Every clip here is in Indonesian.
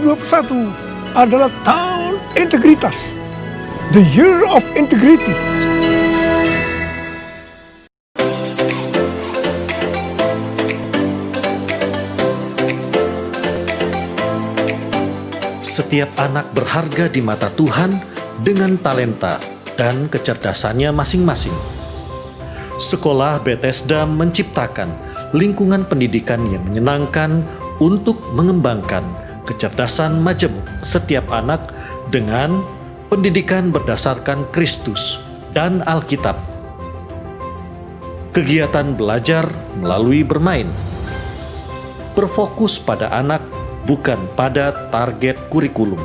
2021 adalah tahun integritas. The Year of Integrity. Setiap anak berharga di mata Tuhan dengan talenta dan kecerdasannya masing-masing. Sekolah Bethesda menciptakan lingkungan pendidikan yang menyenangkan untuk mengembangkan kecerdasan majemuk setiap anak dengan pendidikan berdasarkan Kristus dan Alkitab. Kegiatan belajar melalui bermain berfokus pada anak, bukan pada target kurikulum.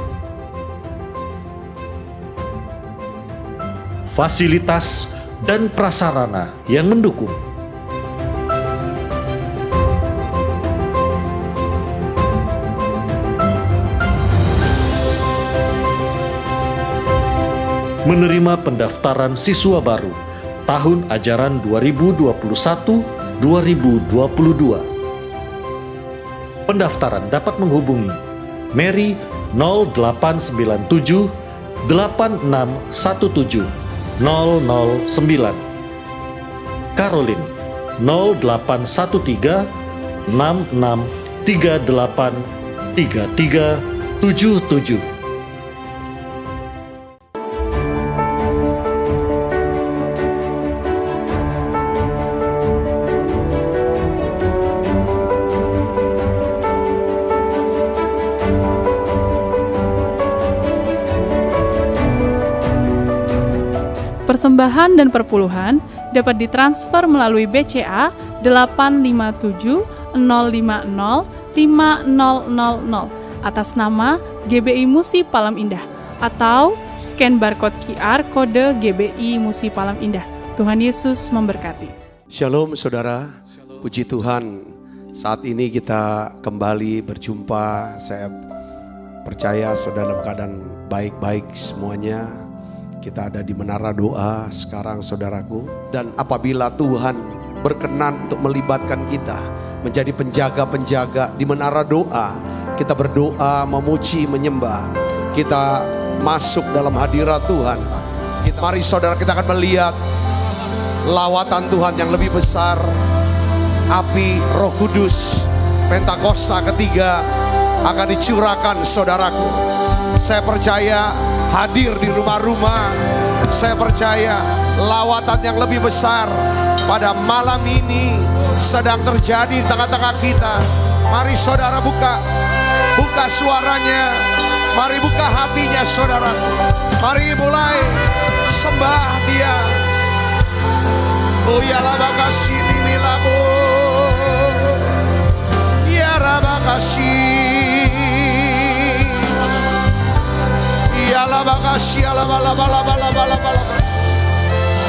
Fasilitas dan prasarana yang mendukung. Menerima pendaftaran siswa baru tahun ajaran 2021-2022. Pendaftaran dapat menghubungi Mary 0897 8617 009, Caroline 0813 6638 3377. Persembahan dan perpuluhan dapat ditransfer melalui BCA 857 050 5000 atas nama GBI Musi Palam Indah atau scan barcode QR kode GBI Musi Palam Indah. Tuhan Yesus memberkati. Shalom saudara, puji Tuhan. Saat ini kita kembali berjumpa. Saya percaya saudara dalam keadaan baik-baik semuanya. Kita ada di menara doa sekarang saudaraku. Dan apabila Tuhan berkenan untuk melibatkan kita menjadi penjaga-penjaga di menara doa, kita berdoa, memuji, menyembah, kita masuk dalam hadirat Tuhan. Mari saudara, kita akan melihat lawatan Tuhan yang lebih besar. Api Roh Kudus Pentakosta ketiga akan dicurahkan saudaraku. Saya percaya hadir di rumah-rumah. Saya percaya lawatan yang lebih besar pada malam ini sedang terjadi di tengah-tengah kita. Mari saudara buka suaranya. Mari buka hatinya saudara. Mari mulai sembah Dia. Oh ya labakasi nimilamu. Ya rabakasi.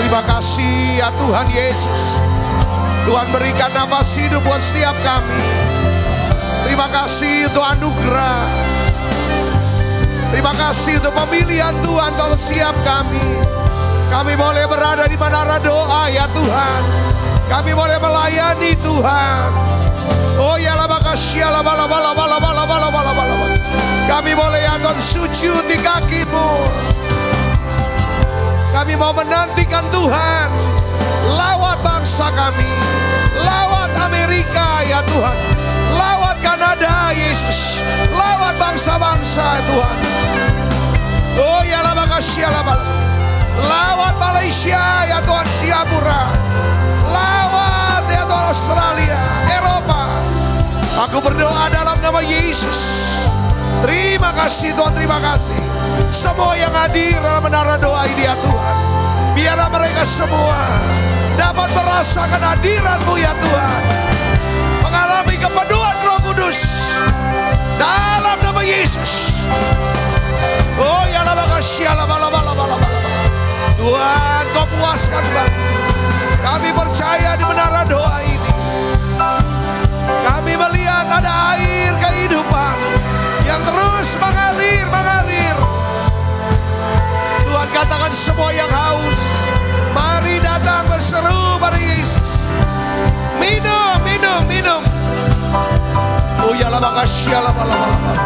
Terima kasih ya Tuhan Yesus. Tuhan berikan nafas hidup buat setiap kami. Terima kasih untuk anugerah. Terima kasih untuk pemilihan Tuhan untuk setiap kami. Kami boleh berada di menara doa ya Tuhan. Kami boleh melayani Tuhan. Oh ya labakasya labalabalabalabalabalabalabala. Kami boleh ya Tuhan sujud di kaki-Mu. Kami mau menantikan Tuhan. Lawat bangsa kami. Lawat Amerika ya Tuhan. Lawat Kanada Yesus. Lawat bangsa-bangsa Tuhan. Oh ya labakasya labalabalabala. Lawat Malaysia ya Tuhan, Singapura. Lawat ya Tuhan Australia, Eropa. Aku berdoa dalam nama Yesus. Terima kasih Tuhan, terima kasih. Semua yang hadir dalam menara doa ini ya Tuhan, biarlah mereka semua dapat merasakan hadirat-Mu ya Tuhan. Mengalami kepenuhan Roh Kudus dalam nama Yesus. Oh ya labakasya labalabalabalabalabala. Tuhan, Kau puaskan Bang. Kami percaya di menara doa ini. Kami melihat ada air kehidupan yang terus mengalir. Tuhan katakan semua yang haus, mari datang berseru pada Yesus. Minum. Oh ya labakasya labalabalabala.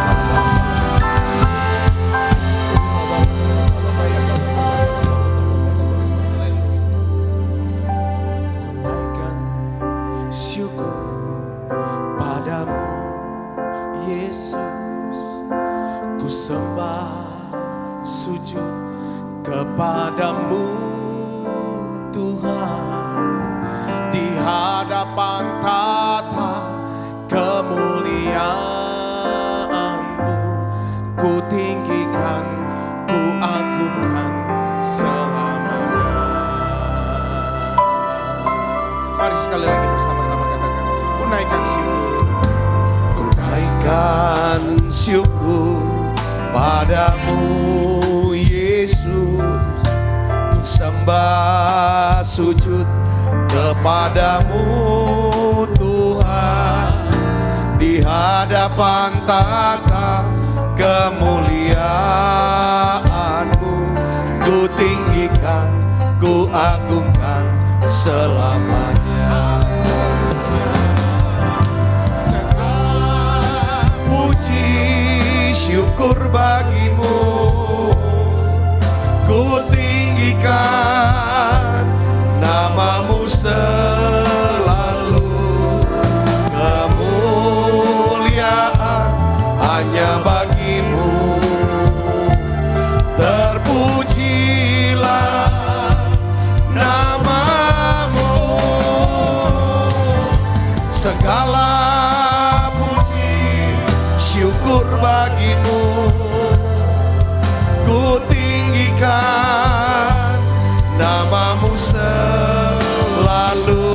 padamu Yesus, ku sembah sujud kepadamu Tuhan, di hadapan tata kemuliaan-Mu, ku tinggikan, ku agungkan selamanya. Mari sekali lagi bersama-sama katakan, ku naikkan syukur, ku naikkan syukur padamu Yesus, ku sembah sujud kepadamu Tuhan, di hadapan tata kemuliaan-Mu, ku tinggikan, ku agungkan selamanya. Segala puji syukur bagimu, ku tinggikan namamu selalu. Kemuliaan hanya bagimu, terpujilah namamu. Segala puji syukur bagimu, ku tinggikan namamu selalu.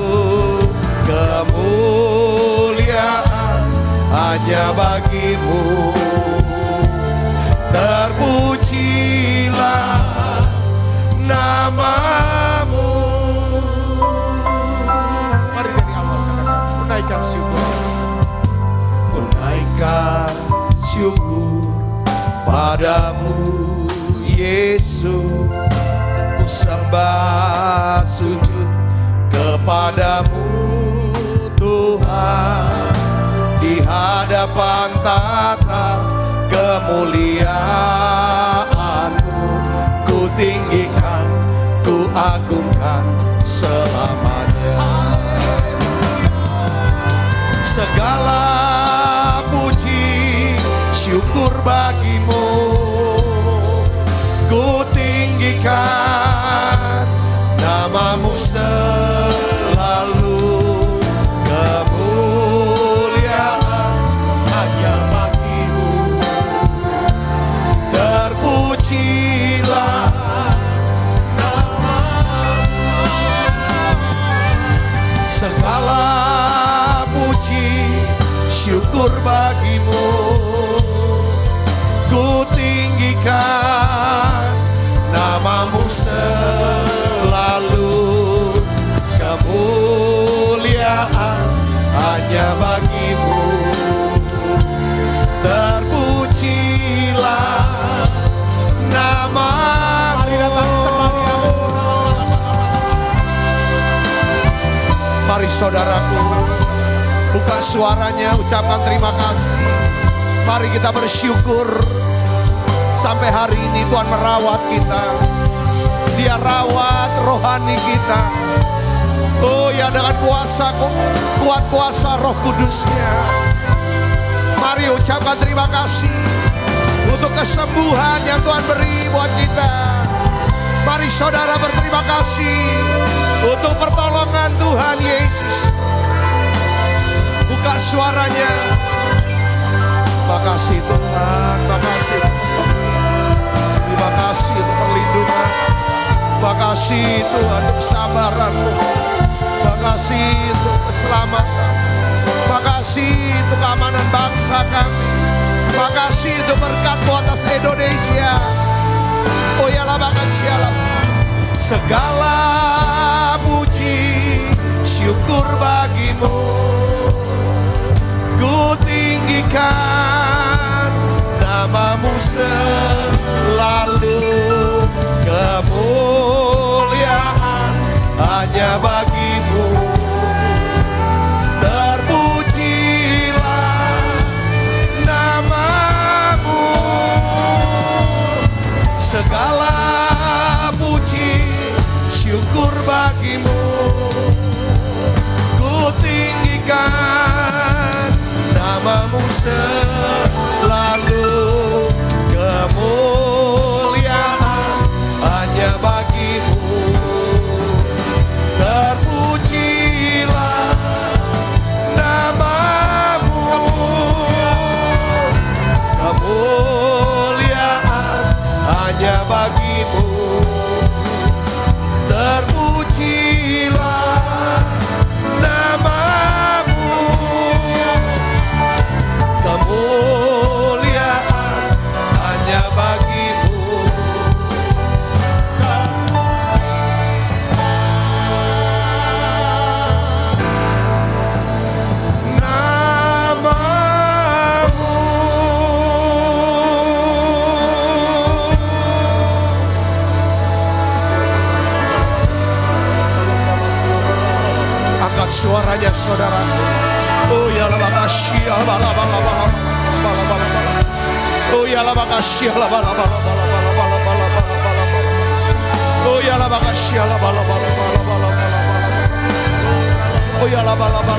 Kemuliaan hanya bagimu, terpujilah namamu. Mari dari awal katakan, ku naikkan syukur, ku naikkan syukur padamu Yesus, ku sembah sujud kepadamu Tuhan, di hadapan tata kemuliaan-Mu, ku tinggikan, ku agungkan selamanya. Segala puji syukur bagimu, ku tinggikan namamu selalu. Kemuliaan hanya bagimu, terpujilah namamu. Segala puji syukur bagimu, ku tinggikan namamu selalu. Kemuliaan hanya bagimu, terpujilah namamu. Mari datang sekali, mari saudaraku, buka suaranya, ucapkan terima kasih. Mari kita bersyukur. Sampai hari ini Tuhan merawat kita, Dia rawat rohani kita. Oh ya, dengan kuasa, kuat kuasa Roh Kudus-Nya. Mari ucapkan terima kasih untuk kesembuhan yang Tuhan beri buat kita. Mari saudara berterima kasih untuk pertolongan Tuhan Yesus. Buka suaranya. Makasih Tuhan, makasih terima kasih untuk perlindungan. Makasih Tuhan untuk kesabaran-Mu. Makasih untuk keselamatan. Makasih untuk keamanan bangsa kami. Makasih untuk berkat atas Indonesia. Oh ya lah, makasih ya lah. Segala puji syukur bagimu, ku tinggikan namamu selalu. Kemuliaan hanya bagimu, terpujilah namamu. Segala puji syukur bagimu, ku tinggikan selalu. Kemuliaan hanya bagimu. Terpujilah namamu. Kemuliaan hanya bagimu. Terpujilah namamu. Kemuliaan hanya bagimu. Angkat suaranya saudara. Oh ya la makasih ya la la la la la. Oh ya la makasih ya la la la la. Oh ya la makasih ya la la la la. Oh ya la la la la.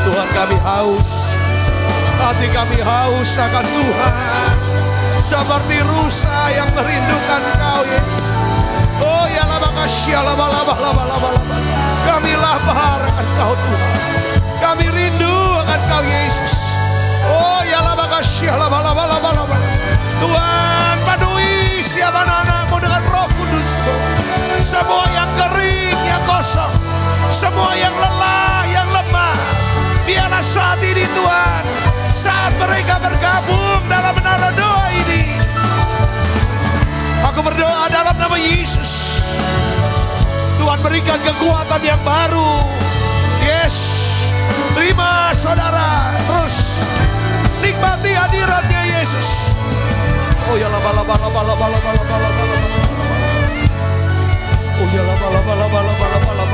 Tuhan, kami haus. Hati kami haus akan Tuhan. Seperti rusa yang merindukan Kau, Yesus. Oh ya la makasih ya la la la la. Kami lapar akan Kau, Tuhan. Kami rindu akan Kau, Yesus. Oh ya la makasih ya la la la. Tuhan, penuhi siapa anak-Mu dengan Roh Kudus. Semua yang kering, yang kosong, semua yang lelah, yang lemah, biarlah saat ini Tuhan, saat mereka bergabung dalam menara doa ini, aku berdoa dalam nama Yesus. Tuhan, berikan kekuatan yang baru. Yes, terima saudara, terus nikmati hadiratnya Yesus. Oh ya la la la la la la. Oh ya la la la la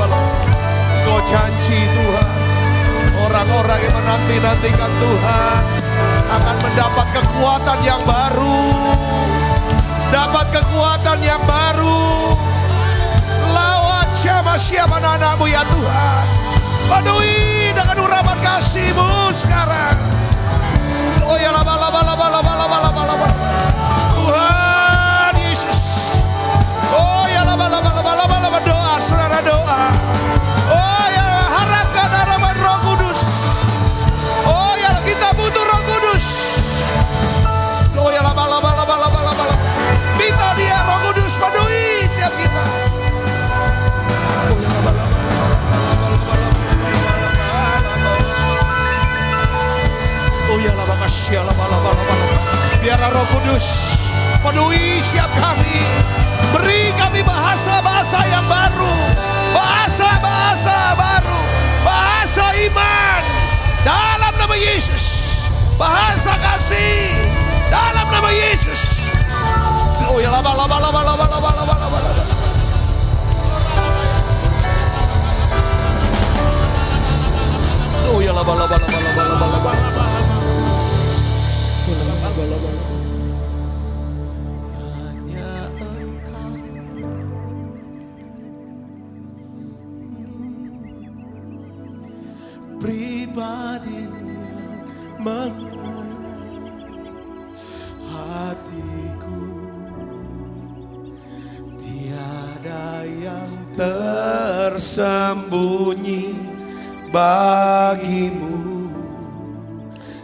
la. Kau janji Tuhan, orang-orang yang menanti-nantikan Tuhan akan mendapat kekuatan yang baru. Dapat kekuatan yang baru. Lawat siapa anak-Mu ya Tuhan. Penuhi dengan urapan kasih-Mu sekarang. Oh ya la la la la. Tuhan Yesus. Oh ya la la la. Doa saudara, doa. Oh ya, harapkan harapan Roh Kudus. Oh ya, kita butuh Roh Kudus. Oh ya la la la. Minta Dia Roh Kudus penuhi setiap kita. Oh ya la la. Oh ya la makasih ya la la. Biarlah Roh Kudus penuhi siap kami. Beri kami bahasa-bahasa yang baru. Bahasa-bahasa baru. Bahasa iman dalam nama Yesus. Bahasa kasih dalam nama Yesus. Oh ya la la la. Oh ya la la la. Pribadi yang mengenal hatiku, tiada yang tersembunyi bagimu.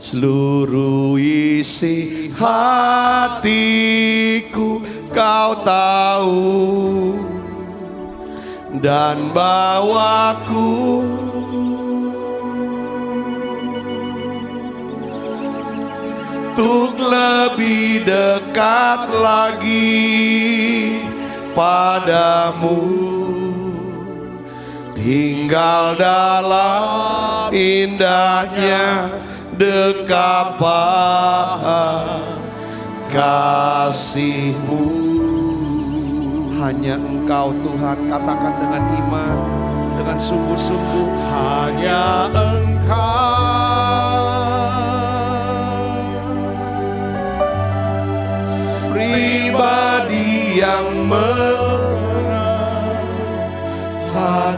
Seluruh isi hatiku Kau tahu, dan bawaku untuk lebih dekat lagi padamu, tinggal dalam indahnya dekapan kasih-Mu. Hanya Engkau Tuhan, katakan dengan iman, dengan sungguh-sungguh. Hanya Engkau pribadi yang mengenal hati.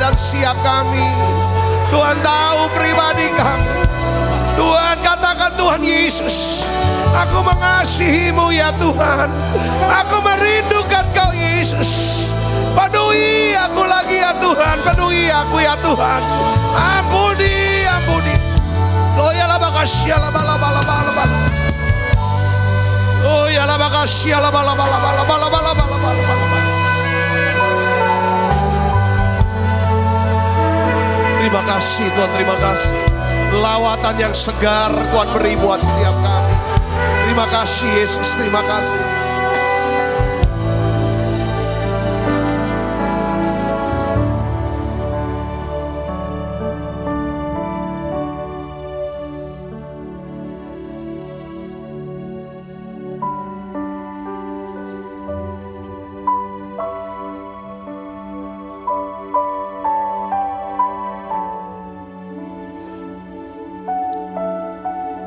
keadaan siap kami. Tuhan tahu pribadi kami. Tuhan, katakan Tuhan Yesus, aku mengasihi-Mu ya Tuhan. Aku merindukan Kau Yesus. Penuhi aku lagi ya Tuhan. Penuhi aku ya Tuhan. Ampuni, ampuni. Oh ya laba kasih laba laba laba laba. Oh ya laba kasih laba laba laba laba laba laba laba laba. Terima kasih Tuhan, terima kasih. Lawatan yang segar Tuhan beri buat setiap kami. Terima kasih Yesus, terima kasih.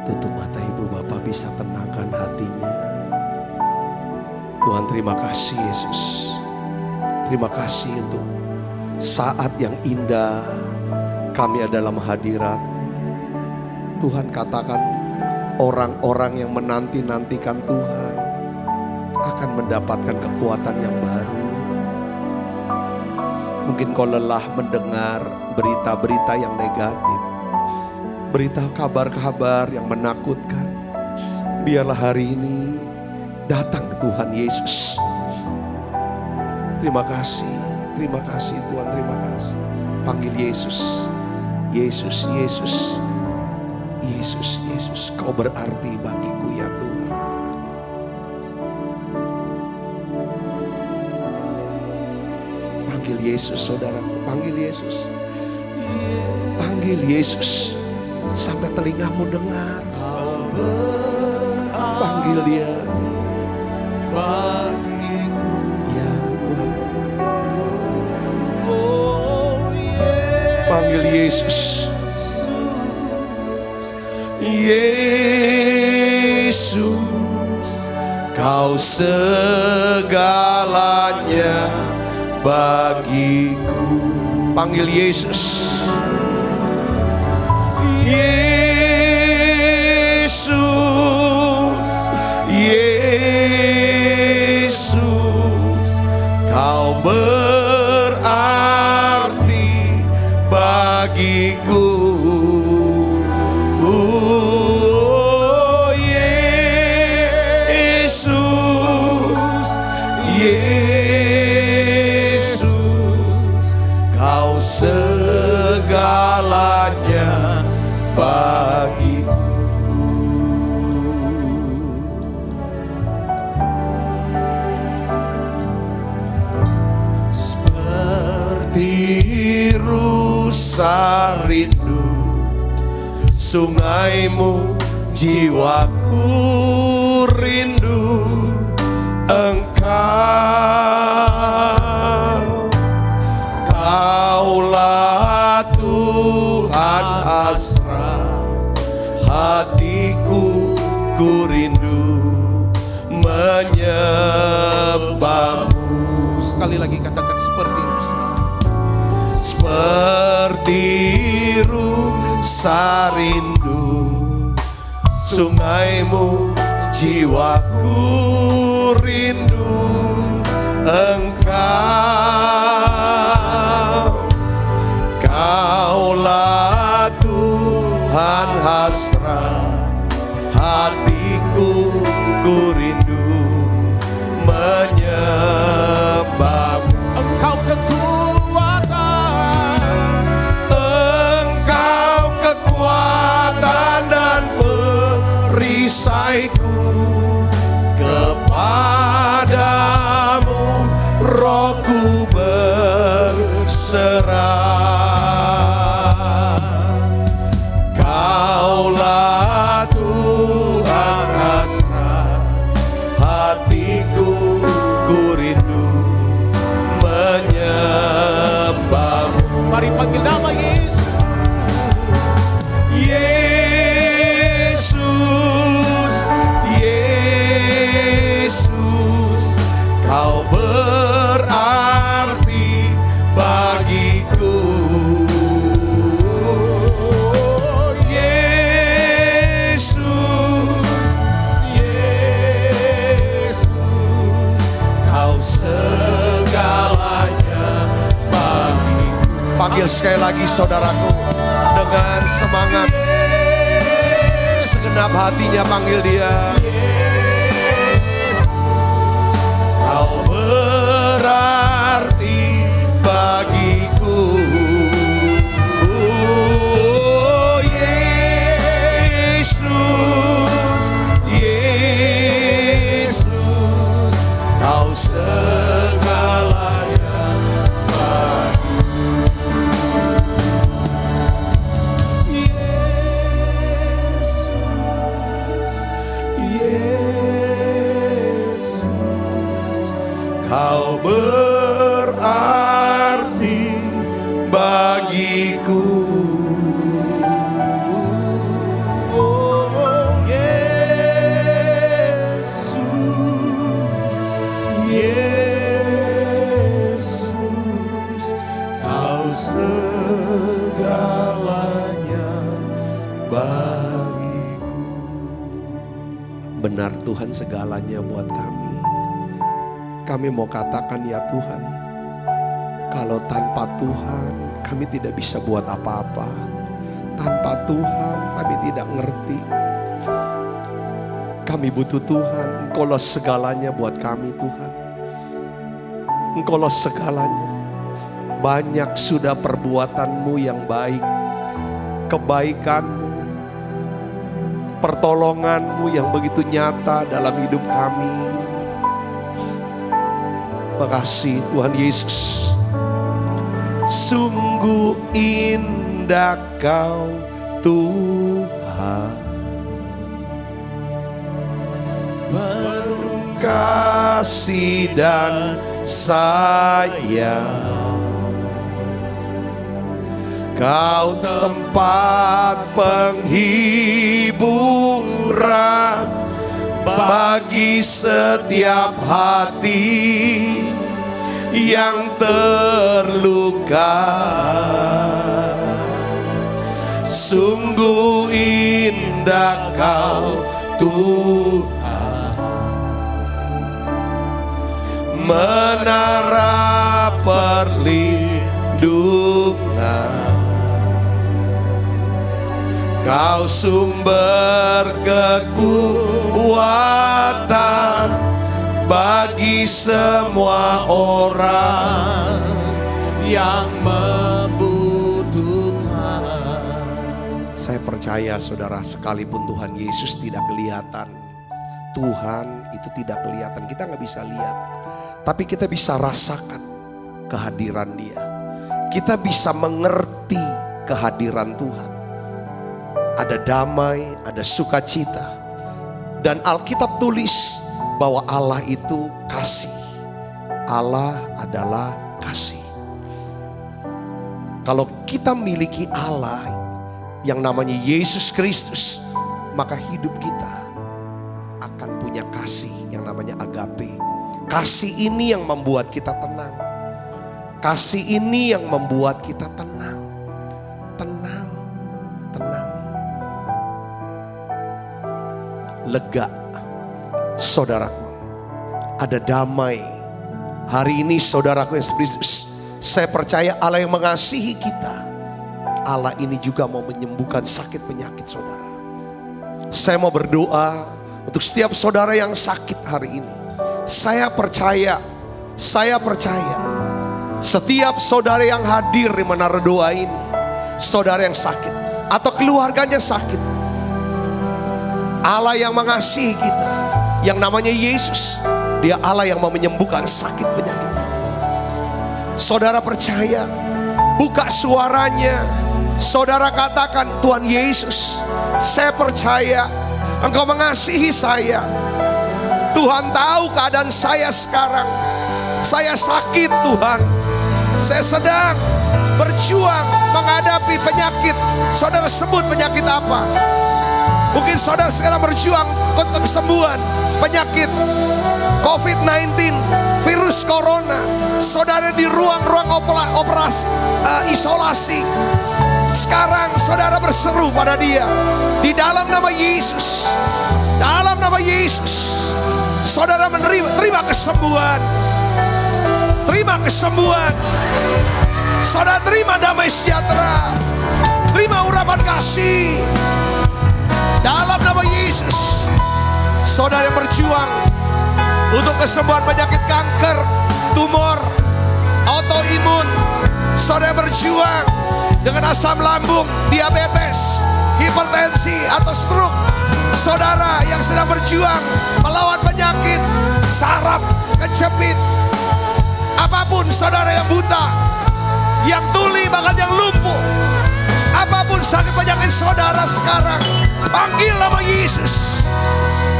Tutup mata ibu bapak, bisa tenangkan hatinya. Tuhan, terima kasih Yesus. Terima kasih untuk saat yang indah kami ada dalam hadirat. Tuhan, katakan orang-orang yang menanti-nantikan Tuhan akan mendapatkan kekuatan yang baru. Mungkin kau lelah mendengar berita-berita yang negatif, berita kabar-kabar yang menakutkan. Biarlah hari ini datang ke Tuhan Yesus. Terima kasih Tuhan, terima kasih. Panggil Yesus, Yesus, Yesus, Yesus, Yesus. Kau berarti bagiku ya Tuhan. Panggil Yesus saudaraku, panggil Yesus. Panggil Yesus sampai telingamu dengar. Panggil Dia bagiku ya Tuhan. Panggil Yesus, Yesus, Kau segalanya bagiku. Panggil Yesus, Yesus, Yesus, Kau berarti bagiku. Oh, Yesus, Yesus, Kau segalanya bagiku. Seperti rusa rindu sungaimu, jiwaku rindu Engkau. Kaulah Tuhan asra hatiku, ku rindu menyembahmu. Sekali lagi katakan, seperti rusa. Seperti rusa rindu sungaimu, jiwaku rindu Engkau. Kaulah Tuhan hasrat hatiku, ku rindu menyembahmu. Engkau kekuatan, Engkau kekuatan dan perisaiku. Kepadamu rohku berserah. Kaulah Tuhan hasrat hatiku, ku rindu menyembahmu. Mari panggil nama Yesus. Yesus, Yesus, sekali lagi saudaraku, dengan semangat, segenap hatinya panggil dia. Kau berarti bagiku, oh Yesus, Yesus, kau segalanya bagiku. Yesus, Yesus, kau berarti bagiku. Oh, Yesus, Yesus, kau segalanya bagiku. Benar Tuhan segalanya buat kami. Kami mau katakan ya Tuhan, kalau tanpa Tuhan kami tidak bisa buat apa-apa. Tanpa Tuhan kami tidak ngerti. Kami butuh Tuhan. Engkaulah segalanya buat kami Tuhan. Engkaulah segalanya. Banyak sudah perbuatanmu yang baik, kebaikanmu, pertolonganmu yang begitu nyata dalam hidup kami. Makasih Tuhan Yesus. Sungguh indah Kau Tuhan, penuh kasih dan sayang. Kau tempat penghiburan bagi setiap hati yang terluka. Sungguh indah Kau Tuhan, menara perlindungan. Kau sumber kekuatan bagi semua orang yang membutuhkan. Saya percaya saudara, sekalipun Tuhan Yesus tidak kelihatan, Tuhan itu tidak kelihatan, kita nggak bisa lihat, tapi kita bisa rasakan kehadiran Dia. Kita bisa mengerti kehadiran Tuhan. Ada damai, ada sukacita. Dan Alkitab tulis bahwa Allah itu kasih. Allah adalah kasih. Kalau kita miliki Allah yang namanya Yesus Kristus, maka hidup kita akan punya kasih yang namanya agape. Kasih ini yang membuat kita tenang. Kasih ini yang membuat kita tenang. Tenang, tenang. Lega, saudaraku, ada damai. Hari ini saudaraku yang Yesus, saya percaya Allah yang mengasihi kita, Allah ini juga mau menyembuhkan sakit penyakit saudara. Saya mau berdoa untuk setiap saudara yang sakit hari ini. Saya percaya setiap saudara yang hadir di menara doa ini, saudara yang sakit atau keluarganya sakit, Allah yang mengasihi kita, yang namanya Yesus, Dia Allah yang mau menyembuhkan sakit penyakit. Saudara percaya, buka suaranya, saudara katakan, Tuhan Yesus, saya percaya Engkau mengasihi saya. Tuhan tahu keadaan saya sekarang. Saya sakit Tuhan. Saya sedang berjuang menghadapi penyakit. Saudara sebut penyakit apa? Mungkin saudara sekarang berjuang untuk kesembuhan penyakit COVID-19, virus corona. Saudara di ruang-ruang operasi, isolasi. Sekarang saudara berseru pada Dia. Di dalam nama Yesus. Dalam nama Yesus. Saudara terima kesembuhan. Terima kesembuhan. Saudara terima damai sejahtera. Terima urapan kasih. Dalam nama Yesus. Saudara yang berjuang untuk kesembuhan penyakit kanker, tumor, autoimun. Saudara berjuang dengan asam lambung, diabetes, hipertensi atau stroke. Saudara yang sedang berjuang melawan penyakit saraf, kejepit, apapun saudara yang buta, yang tuli, bahkan yang lumpuh, apapun sakit penyakit saudara sekarang, panggil nama Yesus.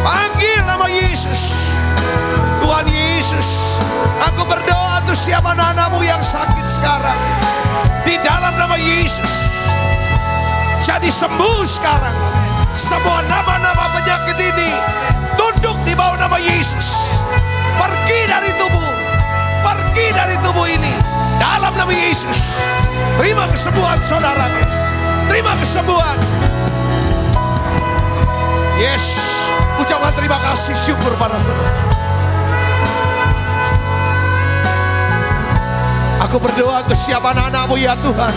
Panggil nama Yesus. Tuhan Yesus, aku berdoa untuk siapa anak-anakmu yang sakit sekarang. Di dalam nama Yesus, jadi sembuh sekarang. Semua nama-nama penyakit ini tunduk di bawah nama Yesus. Pergi dari tubuh. Pergi dari tubuh ini. Dalam nama Yesus. Terima kesembuhan saudara. Terima kesembuhan. Yes. Ucapkan terima kasih, syukur pada saudara. Aku berdoa untuk siapa anak-anakmu ya Tuhan.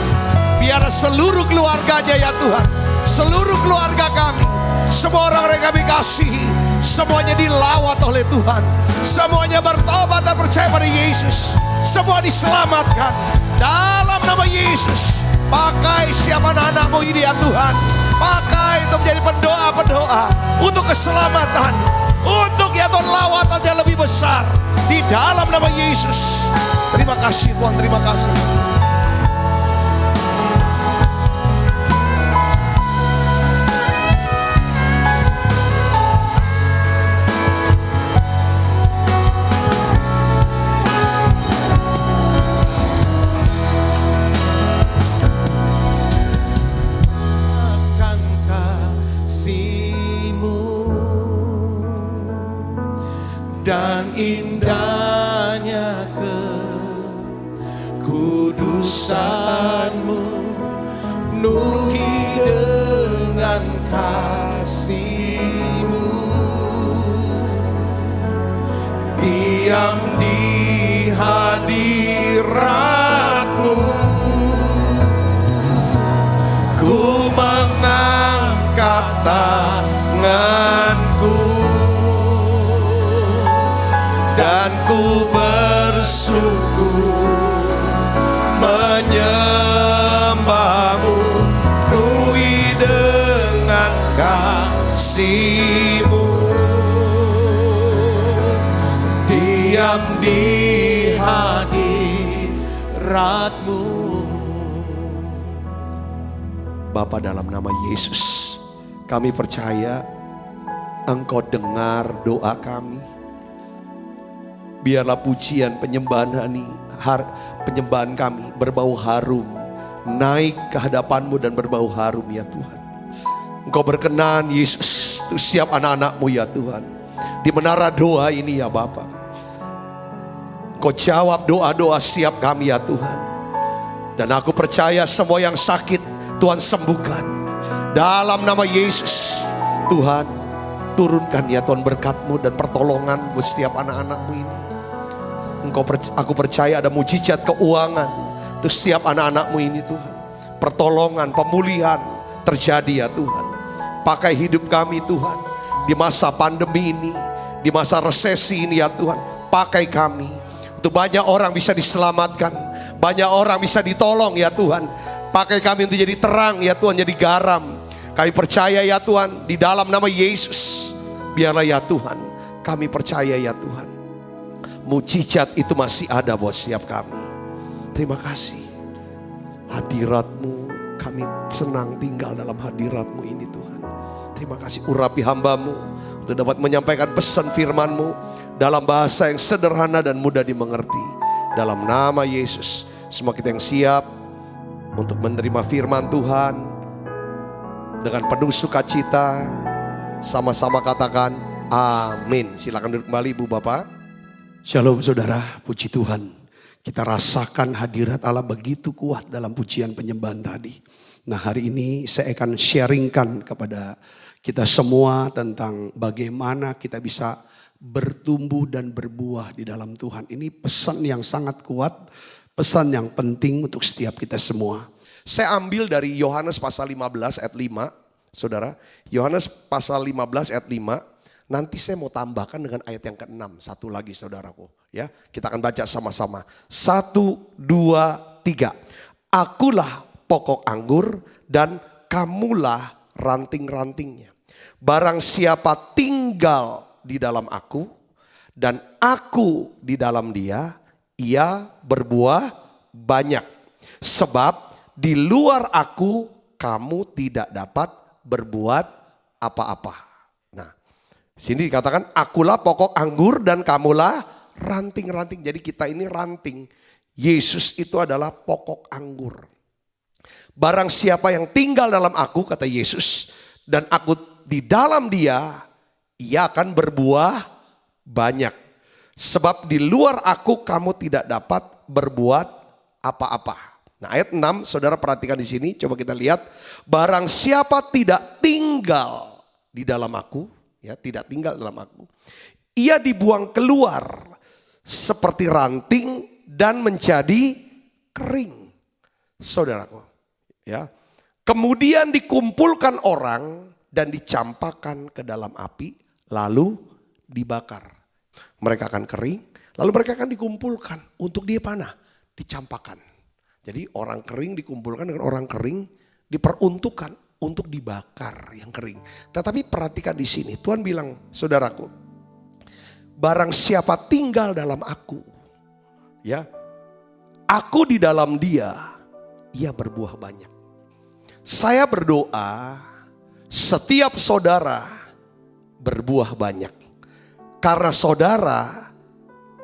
Biar seluruh keluarganya ya Tuhan. Seluruh keluarga kami, semua orang yang kami kasihi, semuanya dilawat oleh Tuhan. Semuanya bertobat dan percaya pada Yesus. Semua diselamatkan dalam nama Yesus. Pakai siapa anak-anakmu ini ya Tuhan. Pakai untuk menjadi pendoa-pendoa untuk keselamatan, untuk ya Tuhan lawatan yang lebih besar di dalam nama Yesus. Terima kasih Tuhan, terima kasih. Dan indahnya kekudusan-Mu, penuhi dengan kasih-Mu. Diam di hadirat-Mu, ku mengangkat tanganku dan ku bersyukur menyembah-Mu, penuhi dengan kasih-Mu. Diam di hadirat-Mu. Bapa, dalam nama Yesus, kami percaya Engkau dengar doa kami. Biarlah pujian penyembahan kami berbau harum, naik ke hadapan-Mu dan berbau harum ya Tuhan. Engkau berkenan Yesus untuk siap anak-anak-Mu ya Tuhan. Di menara doa ini ya Bapa, Engkau jawab doa-doa siap kami ya Tuhan. Dan aku percaya semua yang sakit Tuhan sembuhkan. Dalam nama Yesus Tuhan, turunkan ya Tuhan berkat-Mu dan pertolongan buat setiap anak-anak-Mu ini. Aku percaya ada mujizat keuangan untuk setiap anak-anak-Mu ini Tuhan. Pertolongan, pemulihan terjadi ya Tuhan. Pakai hidup kami Tuhan di masa pandemi ini, di masa resesi ini ya Tuhan. Pakai kami untuk banyak orang bisa diselamatkan, banyak orang bisa ditolong ya Tuhan. Pakai kami untuk jadi terang ya Tuhan, jadi garam. Kami percaya ya Tuhan, di dalam nama Yesus. Biarlah ya Tuhan, kami percaya ya Tuhan, mujizat itu masih ada buat setiap kami. Terima kasih. Hadirat-Mu, kami senang tinggal dalam hadirat-Mu ini Tuhan. Terima kasih, urapi hamba-Mu untuk dapat menyampaikan pesan firman-Mu dalam bahasa yang sederhana dan mudah dimengerti. Dalam nama Yesus, semua kita yang siap untuk menerima firman Tuhan dengan penuh sukacita, sama-sama katakan amin. Silakan duduk kembali Ibu Bapak. Shalom saudara, puji Tuhan. Kita rasakan hadirat Allah begitu kuat dalam pujian penyembahan tadi. Nah, hari ini saya akan sharingkan kepada kita semua tentang bagaimana kita bisa bertumbuh dan berbuah di dalam Tuhan. Ini pesan yang sangat kuat Pesan yang penting untuk setiap kita semua. Saya ambil dari Yohanes pasal 15 ayat 5. Saudara, Yohanes pasal 15 ayat 5. Nanti saya mau tambahkan dengan ayat yang ke-6. Satu lagi saudaraku. Ya, kita akan baca sama-sama. 1, 2, 3. Akulah pokok anggur dan kamulah ranting-rantingnya. Barang siapa tinggal di dalam aku dan aku di dalam dia, ia berbuah banyak. Sebab di luar aku kamu tidak dapat berbuat apa-apa. Nah, sini dikatakan akulah pokok anggur dan kamulah ranting-ranting. Jadi kita ini ranting. Yesus itu adalah pokok anggur. Barang siapa yang tinggal dalam aku, kata Yesus, dan aku di dalam dia, ia akan berbuah banyak. Sebab di luar aku kamu tidak dapat berbuat apa-apa. Nah, ayat 6, saudara perhatikan di sini, coba kita lihat. Barang siapa tidak tinggal di dalam aku, ya, tidak tinggal dalam aku, ia dibuang keluar seperti ranting dan menjadi kering. Saudaraku, ya. Kemudian dikumpulkan orang dan dicampakkan ke dalam api, lalu dibakar. Mereka akan kering, lalu mereka akan dikumpulkan untuk dipanah, dicampakkan. Jadi orang kering dikumpulkan dengan orang kering, diperuntukkan untuk dibakar yang kering. Tetapi perhatikan di sini, Tuhan bilang, saudaraku, barang siapa tinggal dalam aku, ya, aku di dalam dia, ia berbuah banyak. Saya berdoa setiap saudara berbuah banyak. Karena saudara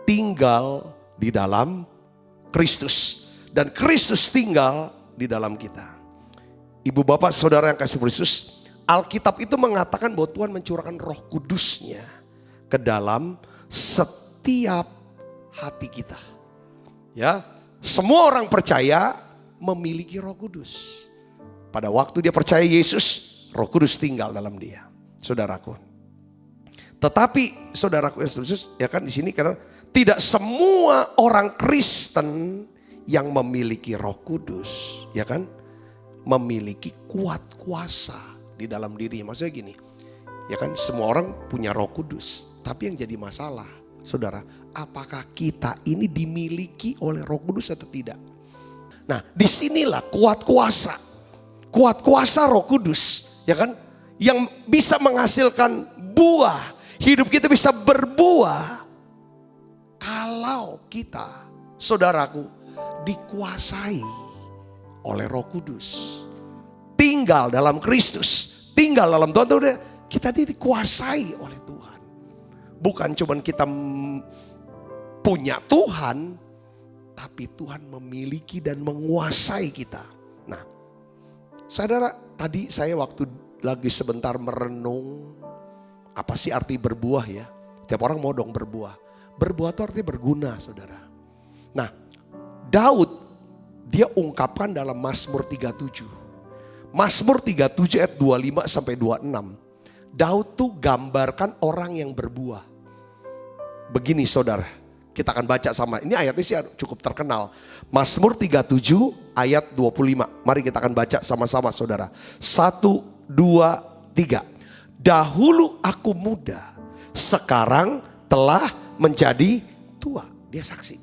tinggal di dalam Kristus. Dan Kristus tinggal di dalam kita. Ibu bapak saudara yang kasih Kristus, Alkitab itu mengatakan bahwa Tuhan mencurahkan Roh Kudusnya ke dalam setiap hati kita. Ya, semua orang percaya memiliki Roh Kudus. Pada waktu dia percaya Yesus, Roh Kudus tinggal dalam dia. Saudaraku. Tetapi saudaraku Yesus, ya kan di sini karena tidak semua orang Kristen yang memiliki Roh Kudus, ya kan, memiliki kuat kuasa di dalam dirinya. Maksudnya gini, ya kan semua orang punya Roh Kudus, tapi yang jadi masalah, saudara, apakah kita ini dimiliki oleh Roh Kudus atau tidak? Nah, disinilah kuat kuasa Roh Kudus, ya kan, yang bisa menghasilkan buah. Hidup kita bisa berbuah kalau kita, saudaraku, dikuasai oleh Roh Kudus. Tinggal dalam Kristus, tinggal dalam Tuhan, kita dikuasai oleh Tuhan. Bukan cuman kita punya Tuhan, tapi Tuhan memiliki dan menguasai kita. Nah, saudara, tadi saya waktu lagi sebentar merenung, apa sih arti berbuah ya? Setiap orang mau dong berbuah. Berbuah itu artinya berguna, saudara. Nah, Daud dia ungkapkan dalam Mazmur 37. Mazmur 37 ayat 25 sampai 26. Daud tuh gambarkan orang yang berbuah. Begini saudara, kita akan baca sama. Ini ayatnya sih cukup terkenal. Mazmur 37 ayat 25. Mari kita akan baca sama-sama saudara. 1, 2, 3. Dahulu aku muda, sekarang telah menjadi tua. Dia saksi.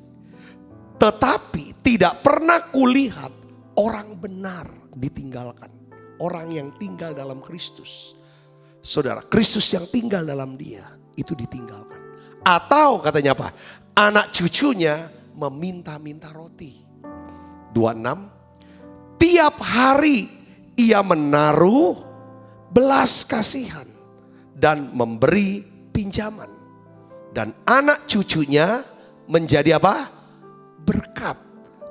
Tetapi tidak pernah kulihat orang benar ditinggalkan. Orang yang tinggal dalam Kristus. Saudara, Kristus yang tinggal dalam dia itu ditinggalkan. Atau katanya apa? Anak cucunya meminta-minta roti. 26. Tiap hari ia menaruh belas kasihan dan memberi pinjaman. Dan anak cucunya menjadi apa? Berkat.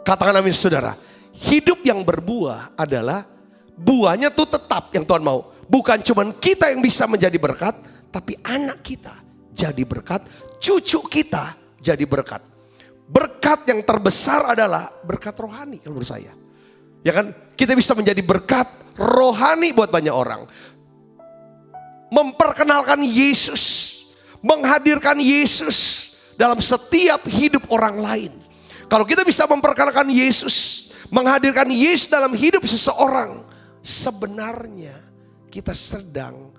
Katakan amin saudara. Hidup yang berbuah adalah buahnya tuh tetap yang Tuhan mau. Bukan cuma kita yang bisa menjadi berkat, tapi anak kita jadi berkat, cucu kita jadi berkat. Berkat yang terbesar adalah berkat rohani kalau menurut saya. Ya kan? Kita bisa menjadi berkat rohani buat banyak orang. Memperkenalkan Yesus, menghadirkan Yesus dalam setiap hidup orang lain. Kalau kita bisa memperkenalkan Yesus, menghadirkan Yesus dalam hidup seseorang, sebenarnya kita sedang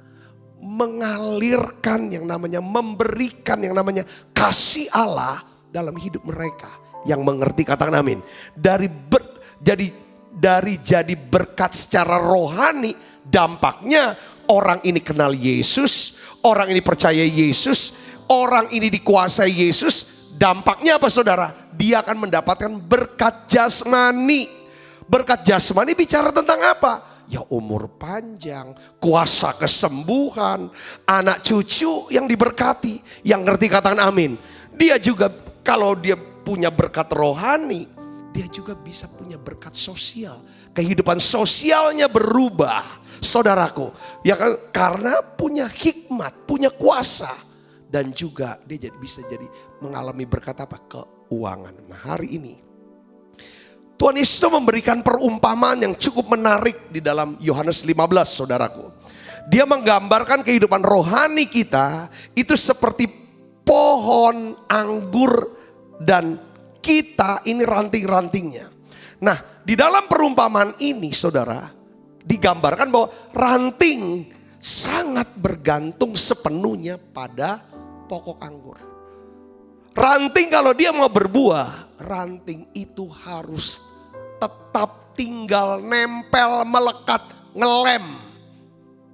mengalirkan yang namanya, memberikan yang namanya kasih Allah dalam hidup mereka yang mengerti. Katakan amin. Dari jadi berkat secara rohani, dampaknya orang ini kenal Yesus, orang ini percaya Yesus, orang ini dikuasai Yesus. Dampaknya apa saudara? Dia akan mendapatkan berkat jasmani. Berkat jasmani bicara tentang apa? Ya umur panjang, kuasa kesembuhan, anak cucu yang diberkati. Yang ngerti katakan amin. Dia juga kalau dia punya berkat rohani, dia juga bisa punya berkat sosial. Kehidupan sosialnya berubah, saudaraku. Ya kan? Karena punya hikmat, punya kuasa. Dan juga dia bisa jadi mengalami berkat apa? Keuangan. Nah hari ini Tuhan Yesus memberikan perumpamaan yang cukup menarik di dalam Yohanes 15 saudaraku. Dia menggambarkan kehidupan rohani kita itu seperti pohon anggur dan kita ini ranting-rantingnya. Nah di dalam perumpamaan ini saudara digambarkan bahwa ranting sangat bergantung sepenuhnya pada pokok anggur. Ranting kalau dia mau berbuah, ranting itu harus tetap tinggal nempel, melekat, ngelem,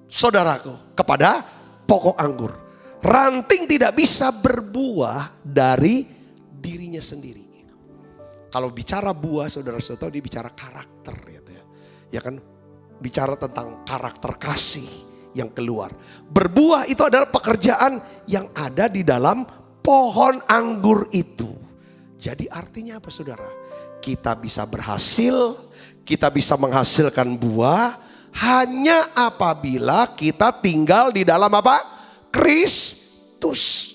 saudaraku, kepada pokok anggur. Ranting tidak bisa berbuah dari dirinya sendiri. Kalau bicara buah, saudara-saudara, dia bicara karakter, ya kan? Bicara tentang karakter kasih yang keluar. Berbuah itu adalah pekerjaan yang ada di dalam pohon anggur itu. Jadi artinya apa saudara? Kita bisa berhasil, kita bisa menghasilkan buah hanya apabila kita tinggal di dalam apa? Kristus.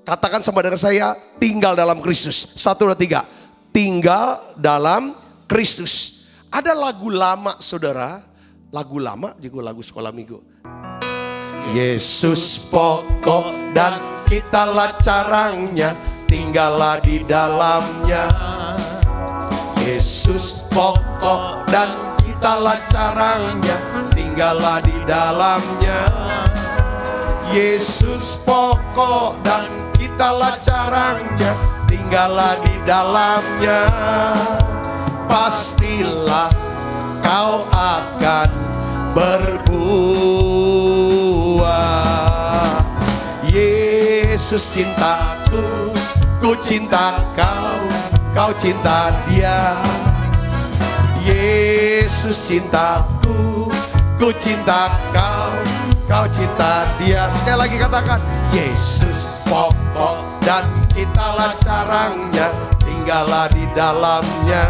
Katakan sama dengan saya, tinggal dalam Kristus. 1, 2, 3. Tinggal dalam Kristus. Ada lagu lama saudara, lagu lama juga lagu sekolah minggu. Yesus pokok dan kitalah carangnya, tinggallah di dalamnya. Yesus pokok dan kitalah carangnya, tinggallah di dalamnya. Yesus pokok dan kitalah carangnya, tinggallah di dalamnya. Pastilah kau akan berbuah. Yesus cintaku, ku cinta kau, kau cinta dia. Yesus cintaku, ku cinta kau, kau cinta dia. Sekali lagi katakan, Yesus pokok dan kitalah carangnya, tinggallah di dalamnya.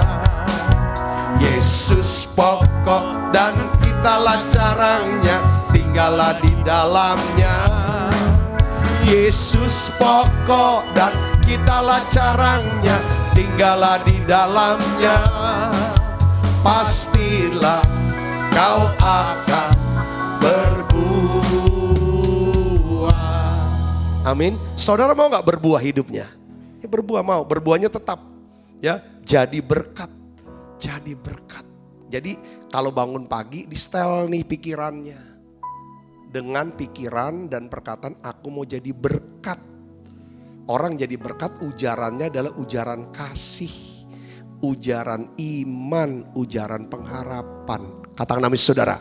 Yesus pokok dan kitalah carangnya, tinggallah di dalamnya. Yesus pokok dan kitalah carangnya, tinggallah di dalamnya. Pastilah kau akan berbuah. Amin. Saudara mau gak berbuah hidupnya? Ya berbuah mau, berbuahnya tetap. Ya, jadi berkat. Jadi berkat. Jadi kalau bangun pagi di setel nih pikirannya. Dengan pikiran dan perkataan aku mau jadi berkat. Orang jadi berkat ujarannya adalah ujaran kasih. Ujaran iman, ujaran pengharapan. Katakan amin saudara.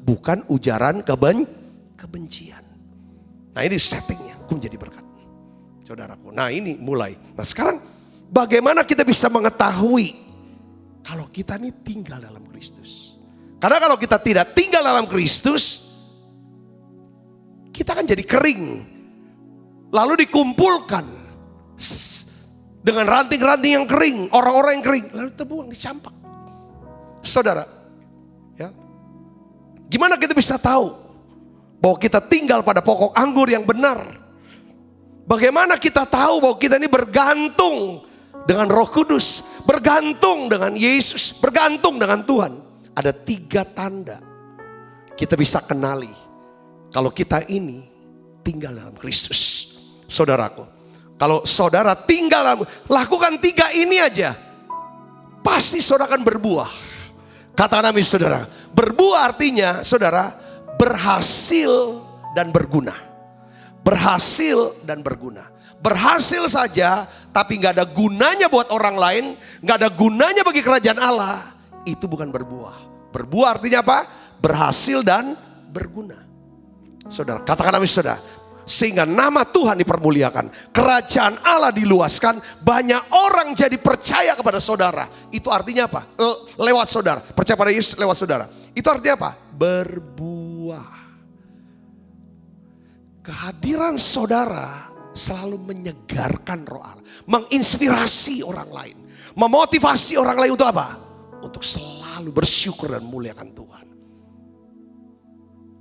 Bukan ujaran kebencian. Nah ini settingnya, aku menjadi berkat. Saudaraku, nah ini mulai. Nah sekarang bagaimana kita bisa mengetahui kalau kita ini tinggal dalam Kristus. Karena kalau kita tidak tinggal dalam Kristus, kita akan jadi kering. Lalu dikumpulkan dengan ranting-ranting yang kering, orang-orang yang kering, lalu terbuang, dicampak. Saudara, ya, gimana kita bisa tahu bahwa kita tinggal pada pokok anggur yang benar? Bagaimana kita tahu bahwa kita ini bergantung dengan Roh Kudus, bergantung dengan Yesus, bergantung dengan Tuhan? Ada 3 tanda kita bisa kenali kalau kita ini tinggal dalam Kristus. Saudaraku, kalau saudara tinggal dalam, lakukan 3 ini aja. pasti saudara akan berbuah. Katakan amin saudara. Berbuah artinya saudara berhasil dan berguna. Berhasil dan berguna. Berhasil saja tapi gak ada gunanya buat orang lain, gak ada gunanya bagi kerajaan Allah, itu bukan berbuah. Berbuah artinya apa? Berhasil dan berguna. Saudara, katakan amin saudara. Sehingga nama Tuhan dipermuliakan, kerajaan Allah diluaskan, banyak orang jadi percaya kepada saudara. Itu artinya apa? Lewat saudara, percaya pada Yesus lewat saudara. Itu artinya apa? Berbuah. Kehadiran saudara selalu menyegarkan roh Allah, menginspirasi orang lain, memotivasi orang lain untuk apa? Untuk selalu bersyukur dan muliakan Tuhan.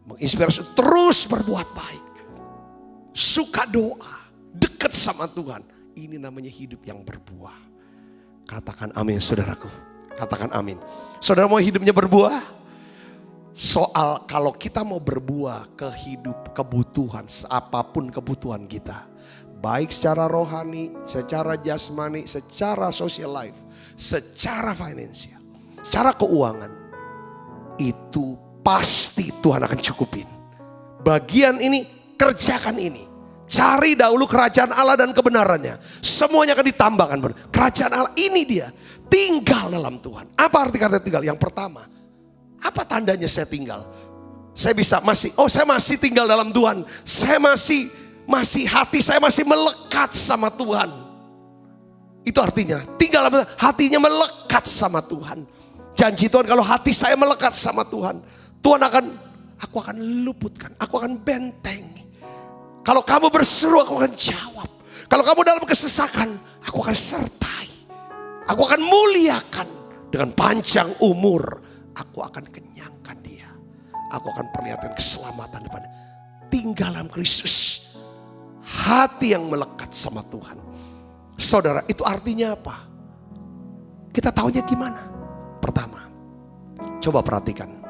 Menginspirasi terus berbuat baik. Suka doa, dekat sama Tuhan. Ini namanya hidup yang berbuah. Katakan amin saudaraku. Katakan amin. Saudara mau hidupnya berbuah? Soal kalau kita mau berbuah ke hidup kebutuhan, apapun kebutuhan kita. Baik secara rohani, secara jasmani, secara social life, secara finansial, secara keuangan. Itu pasti Tuhan akan cukupin. Bagian ini, kerjakan ini. Cari dahulu kerajaan Allah dan kebenarannya. Semuanya akan ditambahkan. Kerajaan Allah ini dia. Tinggal dalam Tuhan. Apa arti kata tinggal? Yang pertama. Apa tandanya saya tinggal? Saya masih tinggal dalam Tuhan. Saya masih hati saya masih melekat sama Tuhan. Itu artinya tinggal dalam hatinya melekat sama Tuhan. Janji Tuhan kalau hati saya melekat sama Tuhan. Aku akan luputkan. Aku akan bentengi. Kalau kamu berseru aku akan jawab. Kalau kamu dalam kesesakan aku akan sertai. Aku akan muliakan. Dengan panjang umur aku akan kenyangkan dia. Aku akan perlihatkan keselamatan depannya. Tinggal dalam Kristus. Hati yang melekat sama Tuhan. Saudara, itu artinya apa? Kita taunya gimana? Pertama, coba perhatikan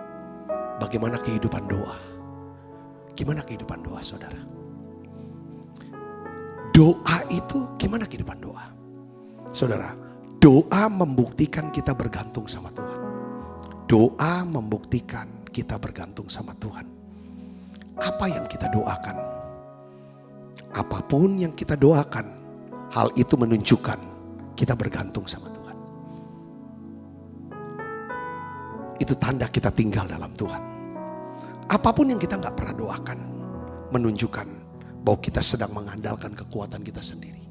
bagaimana kehidupan doa. Gimana kehidupan doa saudara? Doa itu gimana kehidupan doa? Saudara, doa membuktikan kita bergantung sama Tuhan. Doa membuktikan kita bergantung sama Tuhan. Apa yang kita doakan? Apapun yang kita doakan, hal itu menunjukkan kita bergantung sama Tuhan. Itu tanda kita tinggal dalam Tuhan. Apapun yang kita gak pernah doakan, menunjukkan bahwa kita sedang mengandalkan kekuatan kita sendiri.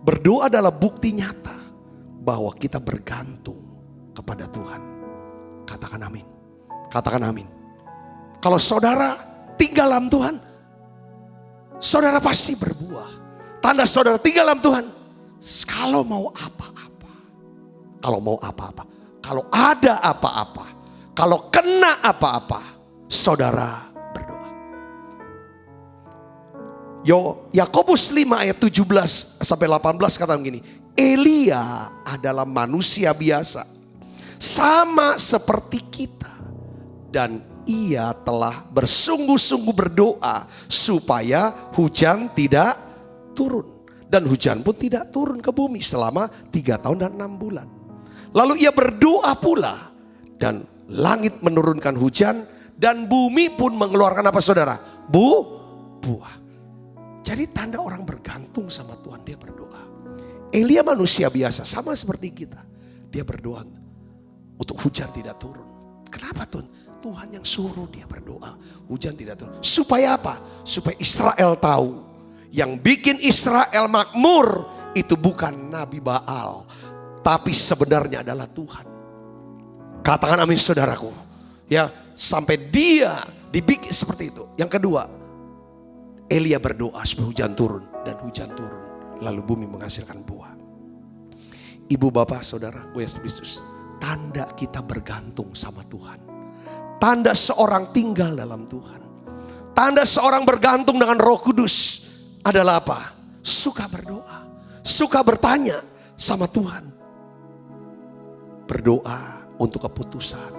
Berdoa adalah bukti nyata bahwa kita bergantung kepada Tuhan. Katakan amin. Katakan amin. Kalau saudara tinggal dalam Tuhan, saudara pasti berbuah. Tanda saudara tinggal dalam Tuhan, kalau mau apa-apa. Kalau mau apa-apa. Kalau ada apa-apa. Kalau kena apa-apa, saudara berdoa. Yakobus 5 ayat 17 sampai 18 kata begini. Elia adalah manusia biasa, sama seperti kita. Dan ia telah bersungguh-sungguh berdoa supaya hujan tidak turun. Dan hujan pun tidak turun ke bumi selama 3 tahun dan 6 bulan. Lalu ia berdoa pula dan langit menurunkan hujan dan bumi pun mengeluarkan apa saudara? Buah. Jadi tanda orang bergantung sama Tuhan, dia berdoa. Elia manusia biasa, sama seperti kita. Dia berdoa untuk hujan tidak turun. Kenapa Tuhan? Tuhan yang suruh dia berdoa. Hujan tidak turun. Supaya apa? Supaya Israel tahu. Yang bikin Israel makmur itu bukan Nabi Baal. Tapi sebenarnya adalah Tuhan. Katakan amin saudaraku. Ya, sampai dia dibikin seperti itu. Yang kedua, Elia berdoa supaya hujan turun. Dan hujan turun. Lalu bumi menghasilkan buah. Ibu bapak saudara, Yesus Kristus. Tanda kita bergantung sama Tuhan. Tanda seorang tinggal dalam Tuhan. Tanda seorang bergantung dengan Roh Kudus adalah apa? Suka berdoa. Suka bertanya sama Tuhan. Berdoa untuk keputusan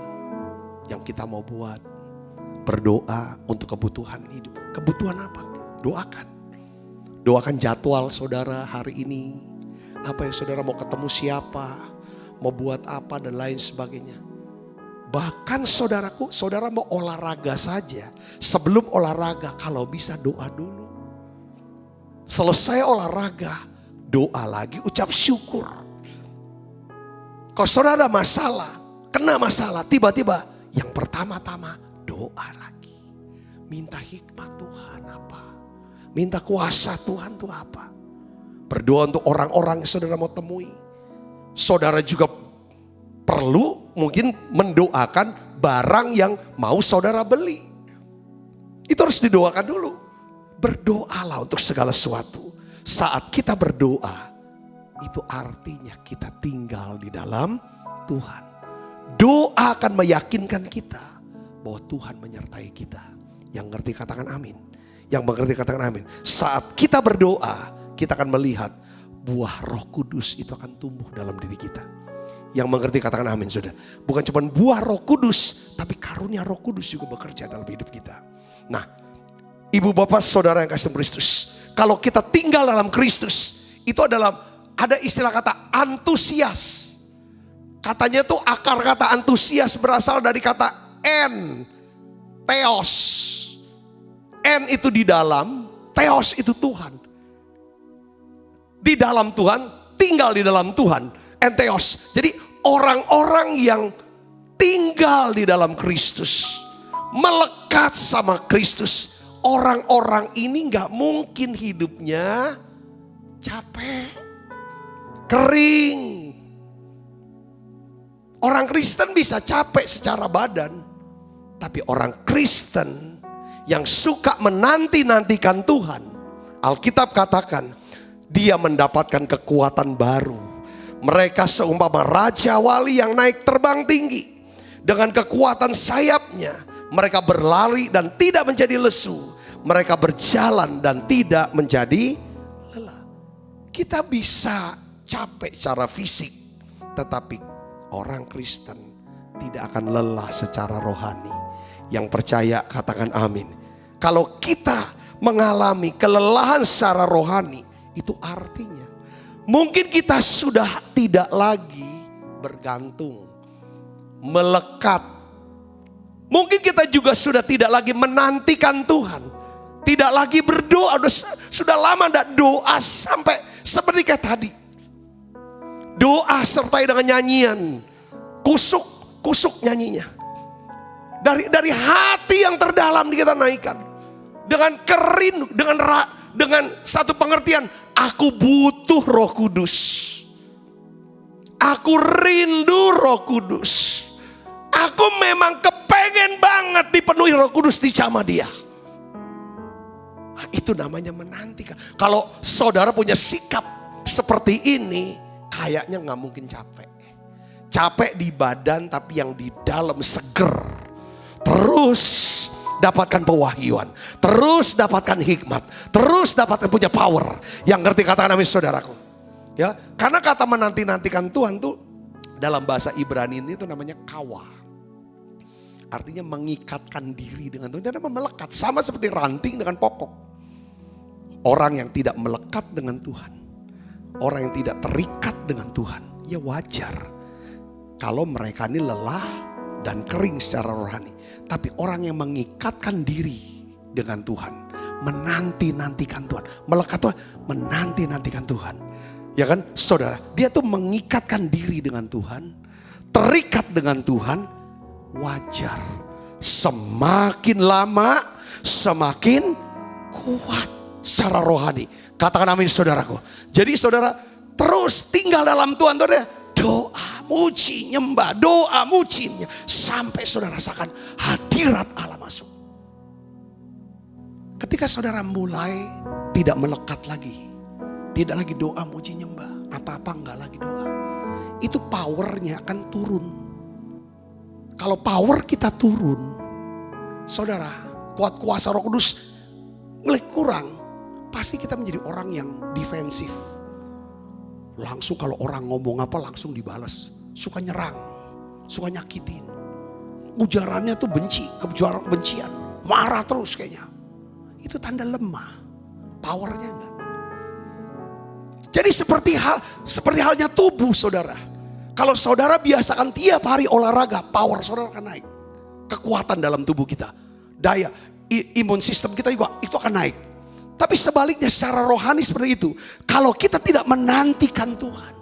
yang kita mau buat. Berdoa untuk kebutuhan hidup. Kebutuhan apa? Doakan. Doakan jadwal saudara hari ini. Apa yang saudara mau ketemu siapa, mau buat apa dan lain sebagainya. Bahkan saudaraku, saudara mau olahraga saja. Sebelum olahraga kalau bisa doa dulu. Selesai olahraga, doa lagi, ucap syukur. Kalau saudara ada masalah, kena masalah, tiba-tiba yang pertama-tama doa lagi. Minta hikmat Tuhan apa? Minta kuasa Tuhan itu apa? Berdoa untuk orang-orang yang saudara mau temui. Saudara juga perlu mungkin mendoakan barang yang mau saudara beli. Itu harus didoakan dulu. Berdoalah untuk segala sesuatu. Saat kita berdoa, itu artinya kita tinggal di dalam Tuhan. Doa akan meyakinkan kita bahwa Tuhan menyertai kita. Yang ngerti katakan amin. Yang mengerti katakan amin. Saat kita berdoa, kita akan melihat buah Roh Kudus itu akan tumbuh dalam diri kita. Yang mengerti katakan amin, saudara. Bukan cuma buah Roh Kudus, tapi karunia Roh Kudus juga bekerja dalam hidup kita. Nah, ibu bapak saudara yang kasih Kristus, kalau kita tinggal dalam Kristus, itu adalah ada istilah kata antusias. Katanya tuh akar kata antusias berasal dari kata en, theos. En itu di dalam, theos itu Tuhan. Di dalam Tuhan, tinggal di dalam Tuhan, entheos. Jadi orang-orang yang tinggal di dalam Kristus, melekat sama Kristus, orang-orang ini gak mungkin hidupnya capek, kering. Orang Kristen bisa capek secara badan, tapi orang Kristen yang suka menanti-nantikan Tuhan, Alkitab katakan, dia mendapatkan kekuatan baru. Mereka seumpama raja wali yang naik terbang tinggi. Dengan kekuatan sayapnya, mereka berlari dan tidak menjadi lesu. Mereka berjalan dan tidak menjadi lelah. Kita bisa capek secara fisik, tetapi orang Kristen tidak akan lelah secara rohani. Yang percaya katakan amin. Kalau kita mengalami kelelahan secara rohani, itu artinya mungkin kita sudah tidak lagi bergantung, melekat. Mungkin kita juga sudah tidak lagi menantikan Tuhan. Tidak lagi berdoa, sudah lama tidak doa sampai seperti kayak tadi. Doa sertai dengan nyanyian, kusuk nyanyinya. Dari hati yang terdalam kita naikkan. Dengan kerindu, dengan satu pengertian, aku butuh Roh Kudus. Aku rindu Roh Kudus. Aku memang kepengen banget dipenuhi Roh Kudus di sama dia. Nah, itu namanya menantikan. Kalau saudara punya sikap seperti ini, kayaknya gak mungkin capek. Capek di badan tapi yang di dalam seger. Terus dapatkan pewahyuan, terus dapatkan hikmat, terus dapatkan punya power. Yang ngerti katakan amin saudaraku. Ya, karena kata menanti-nantikan Tuhan tuh dalam bahasa Ibrani itu namanya kawa. Artinya mengikatkan diri dengan Tuhan. Dan melekat sama seperti ranting dengan pokok. Orang yang tidak melekat dengan Tuhan, orang yang tidak terikat dengan Tuhan, ya wajar kalau mereka ini lelah dan kering secara rohani. Tapi orang yang mengikatkan diri dengan Tuhan, menanti-nantikan Tuhan, melekat Tuhan, menanti-nantikan Tuhan. Ya kan saudara, dia tuh mengikatkan diri dengan Tuhan, terikat dengan Tuhan, wajar. Semakin lama, semakin kuat secara rohani. Katakan amin saudaraku. Jadi saudara terus tinggal dalam Tuhan, saudara. Doa, muji, nyembah, doa, mujinya. Sampai saudara rasakan hadirat Allah masuk. Ketika saudara mulai tidak melekat lagi. Tidak lagi doa, muji, nyembah. Apa-apa enggak lagi doa. Itu powernya akan turun. Kalau power kita turun, saudara, kuat kuasa Roh Kudus mulai kurang. Pasti kita menjadi orang yang defensif. Langsung kalau orang ngomong apa langsung dibalas. Suka nyerang, suka nyakitin. Ujarannya tuh benci, kebencian. Marah terus kayaknya. Itu tanda lemah. Powernya enggak. Jadi seperti halnya tubuh saudara. Kalau saudara biasakan tiap hari olahraga, power saudara akan naik. Kekuatan dalam tubuh kita, daya imun sistem kita juga itu akan naik. Tapi sebaliknya secara rohani seperti itu. Kalau kita tidak menantikan Tuhan,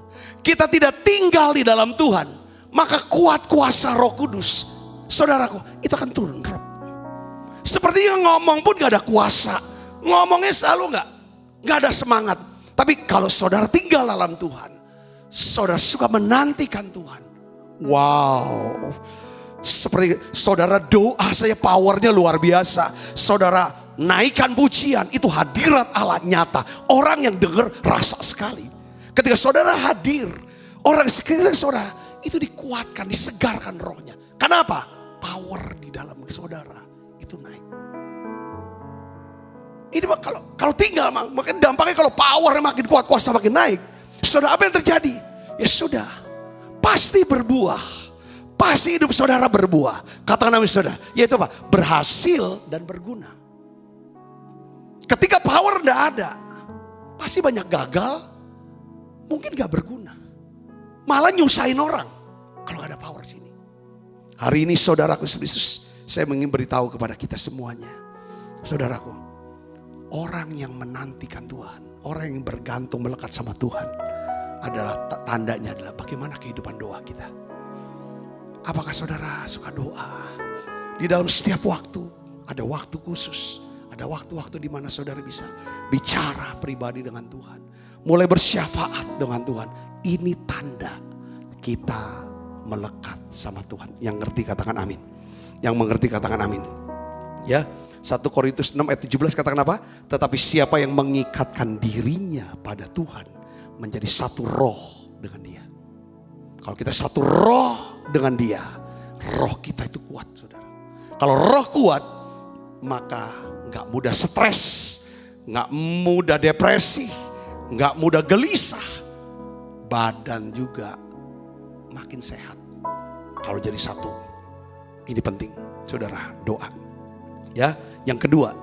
kita tidak tinggal di dalam Tuhan, maka kuat kuasa Roh Kudus, saudaraku, itu akan turun drop. Sepertinya ngomong pun gak ada kuasa, ngomongnya selalu gak ada semangat. Tapi kalau saudara tinggal dalam Tuhan, saudara suka menantikan Tuhan, wow, seperti saudara doa saya powernya luar biasa. Saudara naikkan pujian, itu hadirat Allah nyata. Orang yang dengar rasa sekali. Ketika saudara hadir, orang sekeliling saudara itu dikuatkan, disegarkan rohnya. Kenapa? Power di dalam saudara itu naik. Ini kalau tinggal, makin dampaknya kalau powernya makin kuat, kuasa makin naik. Saudara, apa yang terjadi? Ya sudah, pasti berbuah. Pasti hidup saudara berbuah. Katakan nama saudara, yaitu apa? Berhasil dan berguna. Ketika power tidak ada, pasti banyak gagal, mungkin gak berguna. Malah nyusahin orang kalau gak ada power sini. Hari ini saudaraku Yesus, saya ingin beritahu kepada kita semuanya. Saudaraku, orang yang menantikan Tuhan, orang yang bergantung melekat sama Tuhan, adalah tandanya adalah bagaimana kehidupan doa kita. Apakah saudara suka doa? Di dalam setiap waktu, ada waktu khusus. Ada waktu-waktu di mana saudara bisa bicara pribadi dengan Tuhan. Mulai bersyafaat dengan Tuhan. Ini tanda kita melekat sama Tuhan. Yang ngerti katakan amin. Yang mengerti katakan amin. Ya, 1 Korintus 6 ayat 17 katakan apa? Tetapi siapa yang mengikatkan dirinya pada Tuhan, menjadi satu roh dengan dia. Kalau kita satu roh dengan dia, roh kita itu kuat saudara. Kalau roh kuat, maka gak mudah stres, gak mudah depresi, gak mudah gelisah. Badan juga makin sehat kalau jadi satu. Ini penting saudara, doa. Ya, yang kedua,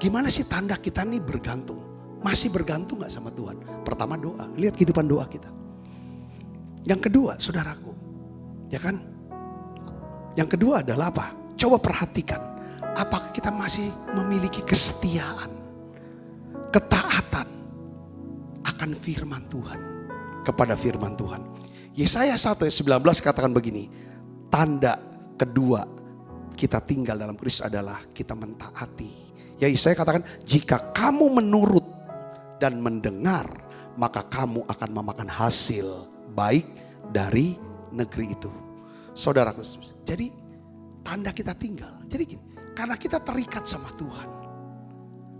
gimana sih tanda kita nih bergantung? Masih bergantung gak sama Tuhan? Pertama doa, lihat kehidupan doa kita. Yang kedua saudaraku, ya kan? Yang kedua adalah apa? Coba perhatikan, apakah kita masih memiliki kesetiaan, ketaatan akan firman Tuhan, kepada firman Tuhan. Yesaya 1 ayat 19 katakan begini, tanda kedua kita tinggal dalam Kristus adalah kita mentaati. Ya Yesaya katakan, jika kamu menurut dan mendengar, maka kamu akan memakan hasil baik dari negeri itu. Saudaraku, jadi tanda kita tinggal. Jadi gini, karena kita terikat sama Tuhan,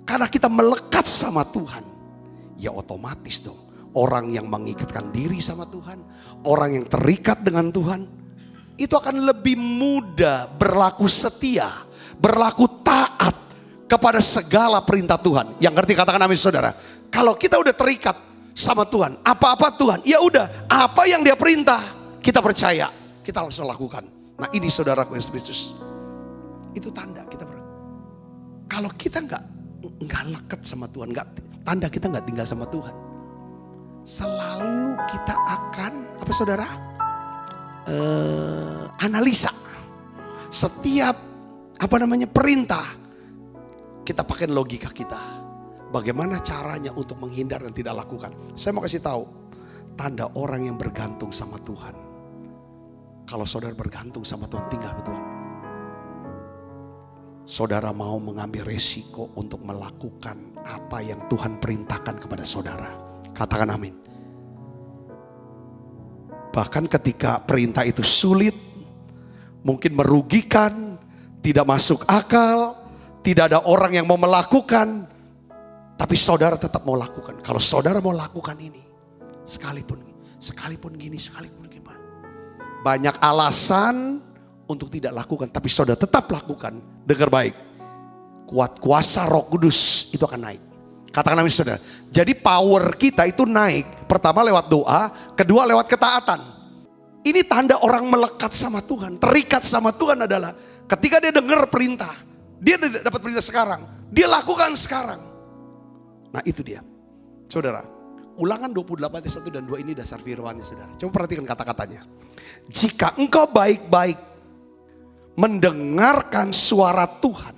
karena kita melekat sama Tuhan, ya otomatis dong. Orang yang mengikatkan diri sama Tuhan, orang yang terikat dengan Tuhan, itu akan lebih mudah berlaku setia, berlaku taat kepada segala perintah Tuhan. Yang ngerti katakan amin saudara. Kalau kita udah terikat sama Tuhan, apa-apa Tuhan, ya udah, apa yang dia perintah, kita percaya, kita langsung lakukan. Nah ini saudaraku yang Kristus, itu tanda kita kalau kita nggak leket sama Tuhan, tanda kita nggak tinggal sama Tuhan. Selalu kita akan apa saudara? Analisa setiap perintah, kita pakai logika kita. Bagaimana caranya untuk menghindar dan tidak lakukan. Saya mau kasih tahu, tanda orang yang bergantung sama Tuhan. Kalau saudara bergantung sama Tuhan, tinggal sama Tuhan, saudara mau mengambil resiko untuk melakukan apa yang Tuhan perintahkan kepada saudara. Katakan amin. Bahkan ketika perintah itu sulit, mungkin merugikan, tidak masuk akal, tidak ada orang yang mau melakukan, tapi saudara tetap mau lakukan. Kalau saudara mau lakukan ini, sekalipun gini, sekalipun gimana, banyak alasan untuk tidak lakukan, tapi saudara tetap lakukan. Dengar baik, kuat kuasa Roh Kudus itu akan naik. Katakan amin saudara. Jadi power kita itu naik. Pertama lewat doa, kedua lewat ketaatan. Ini tanda orang melekat sama Tuhan, terikat sama Tuhan adalah ketika dia dengar perintah, dia dapat perintah sekarang, dia lakukan sekarang. Nah itu dia. Saudara, Ulangan 28 ayat 1 dan 2 ini dasar firman-Nya, saudara. Coba perhatikan kata-katanya. Jika engkau baik-baik mendengarkan suara Tuhan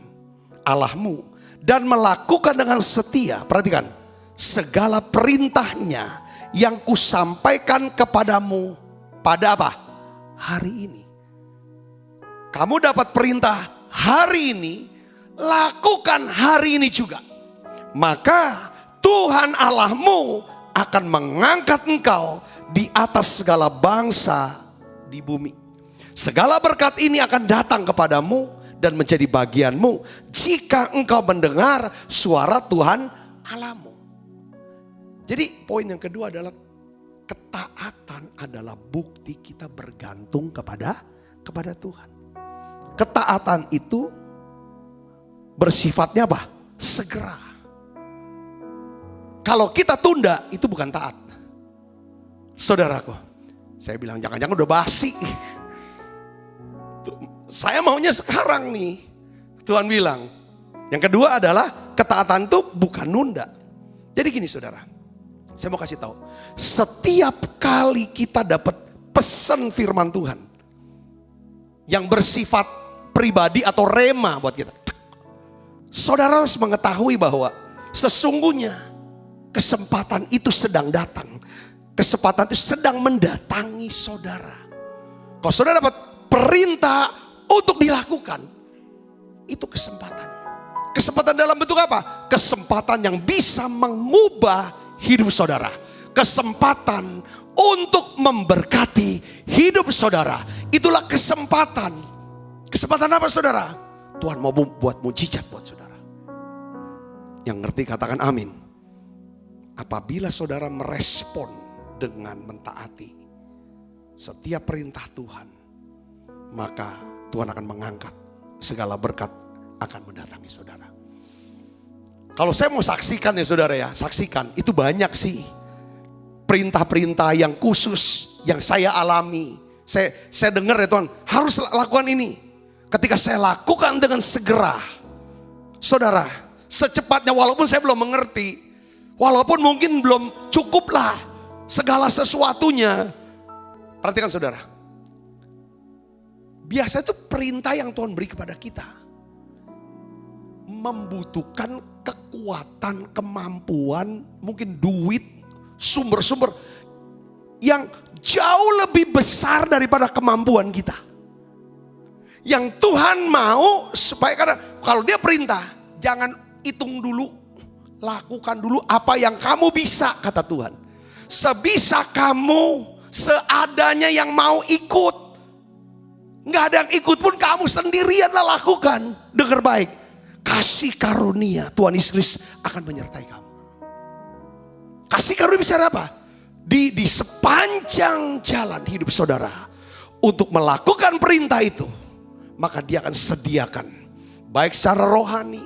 Allahmu dan melakukan dengan setia, perhatikan, segala perintahnya yang kusampaikan kepadamu pada apa? Hari ini. Kamu dapat perintah hari ini, lakukan hari ini juga. Maka Tuhan Allahmu akan mengangkat engkau di atas segala bangsa di bumi. Segala berkat ini akan datang kepadamu dan menjadi bagianmu jika engkau mendengar suara Tuhan Allahmu. Jadi poin yang kedua adalah ketaatan adalah bukti kita bergantung kepada Tuhan. Ketaatan itu bersifatnya apa? Segera. Kalau kita tunda itu bukan taat. Saudaraku, saya bilang jangan-jangan udah basi. Saya maunya sekarang nih. Tuhan bilang. Yang kedua adalah ketaatan itu bukan nunda. Jadi gini saudara, saya mau kasih tahu. Setiap kali kita dapat pesan firman Tuhan yang bersifat pribadi atau rema buat kita, saudara harus mengetahui bahwa sesungguhnya kesempatan itu sedang datang. Kesempatan itu sedang mendatangi saudara. Kalau saudara dapat perintah untuk dilakukan, itu kesempatan. Kesempatan dalam bentuk apa? Kesempatan yang bisa mengubah hidup saudara. Kesempatan untuk memberkati hidup saudara. Itulah kesempatan. Kesempatan apa saudara? Tuhan mau buat mujizat buat saudara. Yang ngerti katakan amin. Apabila saudara merespon dengan mentaati setiap perintah Tuhan, maka Tuhan akan mengangkat segala berkat akan mendatangi saudara. Kalau saya mau saksikan ya saudara ya, saksikan. Itu banyak sih perintah-perintah yang khusus yang saya alami. Saya dengar ya Tuhan, harus lakukan ini. Ketika saya lakukan dengan segera, saudara, secepatnya walaupun saya belum mengerti, walaupun mungkin belum cukup lah segala sesuatunya. Perhatikan saudara, biasa itu perintah yang Tuhan beri kepada kita membutuhkan kekuatan, kemampuan, mungkin duit, sumber-sumber yang jauh lebih besar daripada kemampuan kita. Yang Tuhan mau supaya, karena kalau dia perintah, jangan hitung dulu, lakukan dulu apa yang kamu bisa, kata Tuhan. Sebisa kamu, seadanya yang mau ikut. Nggak ada yang ikut pun kamu sendirianlah lakukan. Dengar baik, kasih karunia Tuhan Yesus akan menyertai kamu. Kasih karunia bicara apa? Di sepanjang jalan hidup saudara untuk melakukan perintah itu, maka dia akan sediakan baik secara rohani,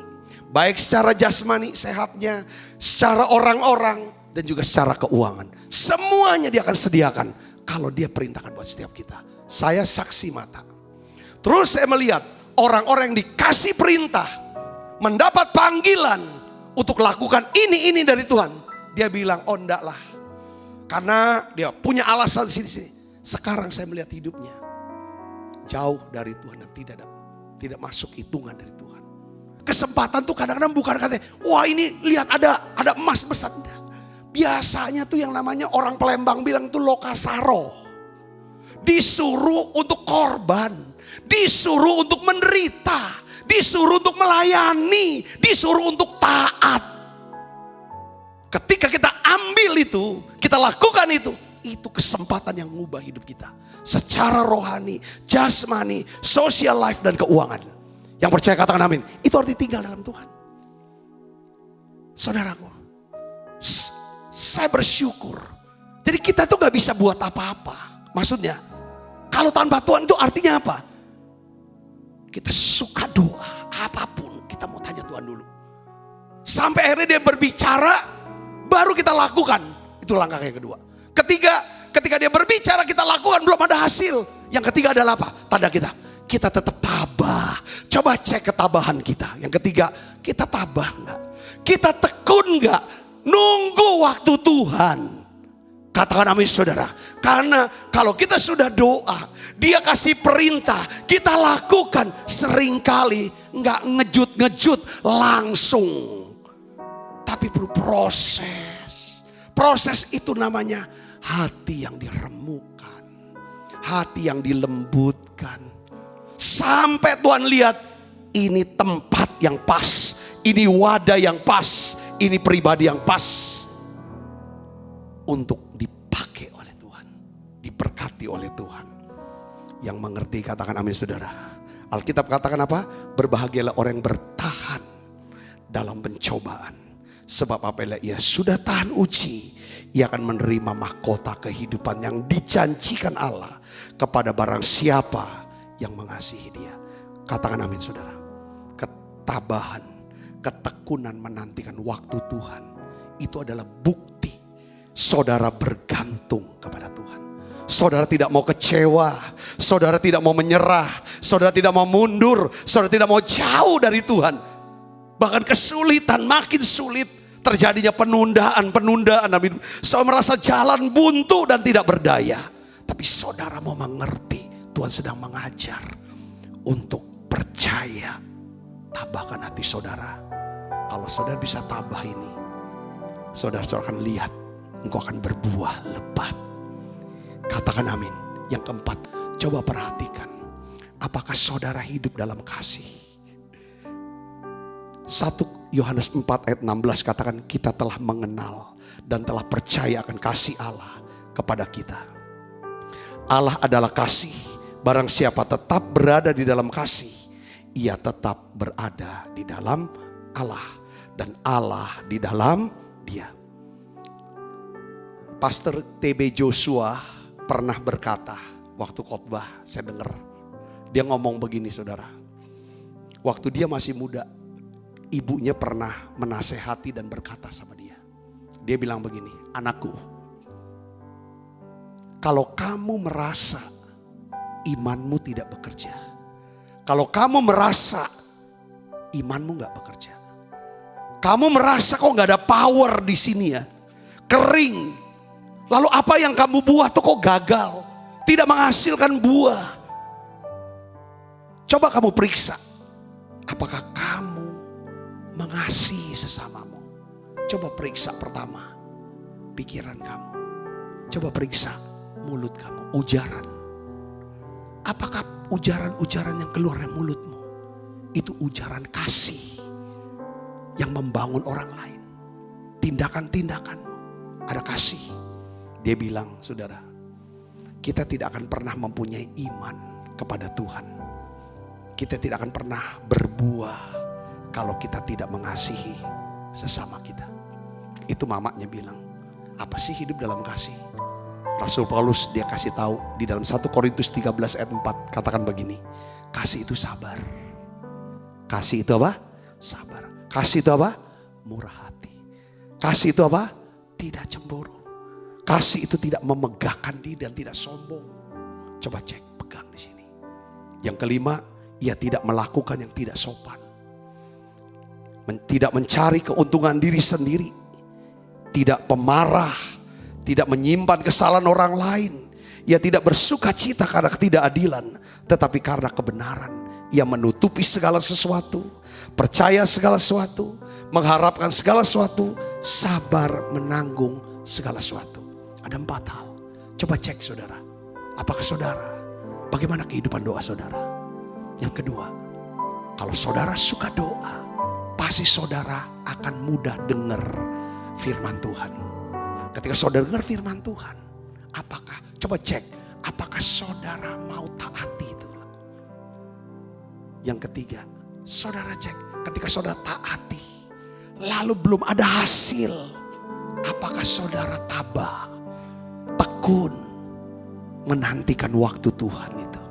baik secara jasmani sehatnya, secara orang-orang, dan juga secara keuangan. Semuanya dia akan sediakan kalau dia perintahkan buat setiap kita. Saya saksi mata. Terus saya melihat orang-orang yang dikasih perintah, mendapat panggilan untuk lakukan ini dari Tuhan. Dia bilang, oh enggak lah. Karena dia punya alasan sini-sini. Sekarang saya melihat hidupnya jauh dari Tuhan dan tidak masuk hitungan dari Tuhan. Kesempatan tuh kadang-kadang bukan katanya, wah ini lihat ada emas besar. Biasanya tuh yang namanya orang Palembang bilang tuh lokasaro. Disuruh untuk korban, disuruh untuk menderita, disuruh untuk melayani, disuruh untuk taat. Ketika kita ambil itu, kita lakukan itu kesempatan yang mengubah hidup kita. Secara rohani, jasmani, social life, dan keuangan. Yang percaya katakan amin. Itu arti tinggal dalam Tuhan. Saudaraku, saya bersyukur. Jadi kita tuh gak bisa buat apa-apa. Maksudnya, kalau tanpa Tuhan itu artinya apa? Kita suka doa, apapun kita mau tanya Tuhan dulu. Sampai akhirnya dia berbicara, baru kita lakukan. Itu langkah yang kedua. Ketika dia berbicara kita lakukan, belum ada hasil. Yang ketiga adalah apa? Tanda kita tetap tabah. Coba cek ketabahan kita. Yang ketiga, kita tabah enggak? Kita tekun enggak? Nunggu waktu Tuhan. Katakan amin saudara. Karena kalau kita sudah doa, Dia kasih perintah, kita lakukan. Seringkali nggak ngejut-ngejut langsung. Tapi perlu proses. Proses itu namanya hati yang diremukkan. Hati yang dilembutkan. Sampai Tuhan lihat, ini tempat yang pas. Ini wadah yang pas. Ini pribadi yang pas. Untuk dipakai oleh Tuhan. Diberkati oleh Tuhan. Yang mengerti katakan amin saudara. Alkitab katakan apa? Berbahagialah orang yang bertahan dalam pencobaan. Sebab apabila ia sudah tahan uji, ia akan menerima mahkota kehidupan yang dijanjikan Allah kepada barang siapa yang mengasihi Dia. Katakan amin saudara. Ketabahan, ketekunan menantikan waktu Tuhan, itu adalah bukti saudara bergantung kepada Tuhan. Saudara tidak mau kecewa, saudara tidak mau menyerah, saudara tidak mau mundur, saudara tidak mau jauh dari Tuhan. Bahkan kesulitan, makin sulit, terjadinya penundaan. Saudara merasa jalan buntu dan tidak berdaya. Tapi saudara mau mengerti, Tuhan sedang mengajar untuk percaya. Tabahkan hati saudara. Kalau saudara bisa tabah ini, saudara akan lihat, engkau akan berbuah lebat. Katakan amin. Yang keempat, coba perhatikan. Apakah saudara hidup dalam kasih? 1 Yohanes 4 ayat 16 katakan, kita telah mengenal dan telah percaya akan kasih Allah kepada kita. Allah adalah kasih. Barang siapa tetap berada di dalam kasih, ia tetap berada di dalam Allah. Dan Allah di dalam dia. Pastor TB Joshua pernah berkata, waktu khotbah saya dengar. Dia ngomong begini saudara. Waktu dia masih muda, ibunya pernah menasehati dan berkata sama dia. Dia bilang begini, anakku, kalau kamu merasa imanmu tidak bekerja, kalau kamu merasa imanmu gak bekerja, kamu merasa kok gak ada power di sini ya, kering, lalu apa yang kamu buat tuh kok gagal, tidak menghasilkan buah. Coba kamu periksa, apakah kamu mengasihi sesamamu? Coba periksa pertama pikiran kamu. Coba periksa mulut kamu, ujaran. Apakah ujaran-ujaran yang keluar dari mulutmu itu ujaran kasih yang membangun orang lain? Tindakan-tindakanmu ada kasih. Dia bilang, saudara, kita tidak akan pernah mempunyai iman kepada Tuhan. Kita tidak akan pernah berbuah kalau kita tidak mengasihi sesama kita. Itu mamanya bilang, apa sih hidup dalam kasih? Rasul Paulus dia kasih tahu di dalam 1 Korintus 13 ayat 4 katakan begini, kasih itu sabar. Kasih itu apa? Sabar. Kasih itu apa? Murah hati. Kasih itu apa? Tidak cemburu. Kasih itu tidak memegahkan diri dan tidak sombong. Coba cek, pegang di sini. Yang kelima, ia tidak melakukan yang tidak sopan. Tidak mencari keuntungan diri sendiri. Tidak pemarah. Tidak menyimpan kesalahan orang lain. Ia tidak bersuka cita karena ketidakadilan. Tetapi karena kebenaran. Ia menutupi segala sesuatu. Percaya segala sesuatu. Mengharapkan segala sesuatu. Sabar menanggung segala sesuatu. Ada 4 hal. Coba cek saudara. Apakah saudara, bagaimana kehidupan doa saudara? Yang kedua, kalau saudara suka doa, pasti saudara akan mudah dengar firman Tuhan. Ketika saudara dengar firman Tuhan, apakah, coba cek, apakah saudara mau taati itu? Yang ketiga, saudara cek, ketika saudara taati, lalu belum ada hasil, apakah saudara tabah, tekun, menantikan waktu Tuhan itu?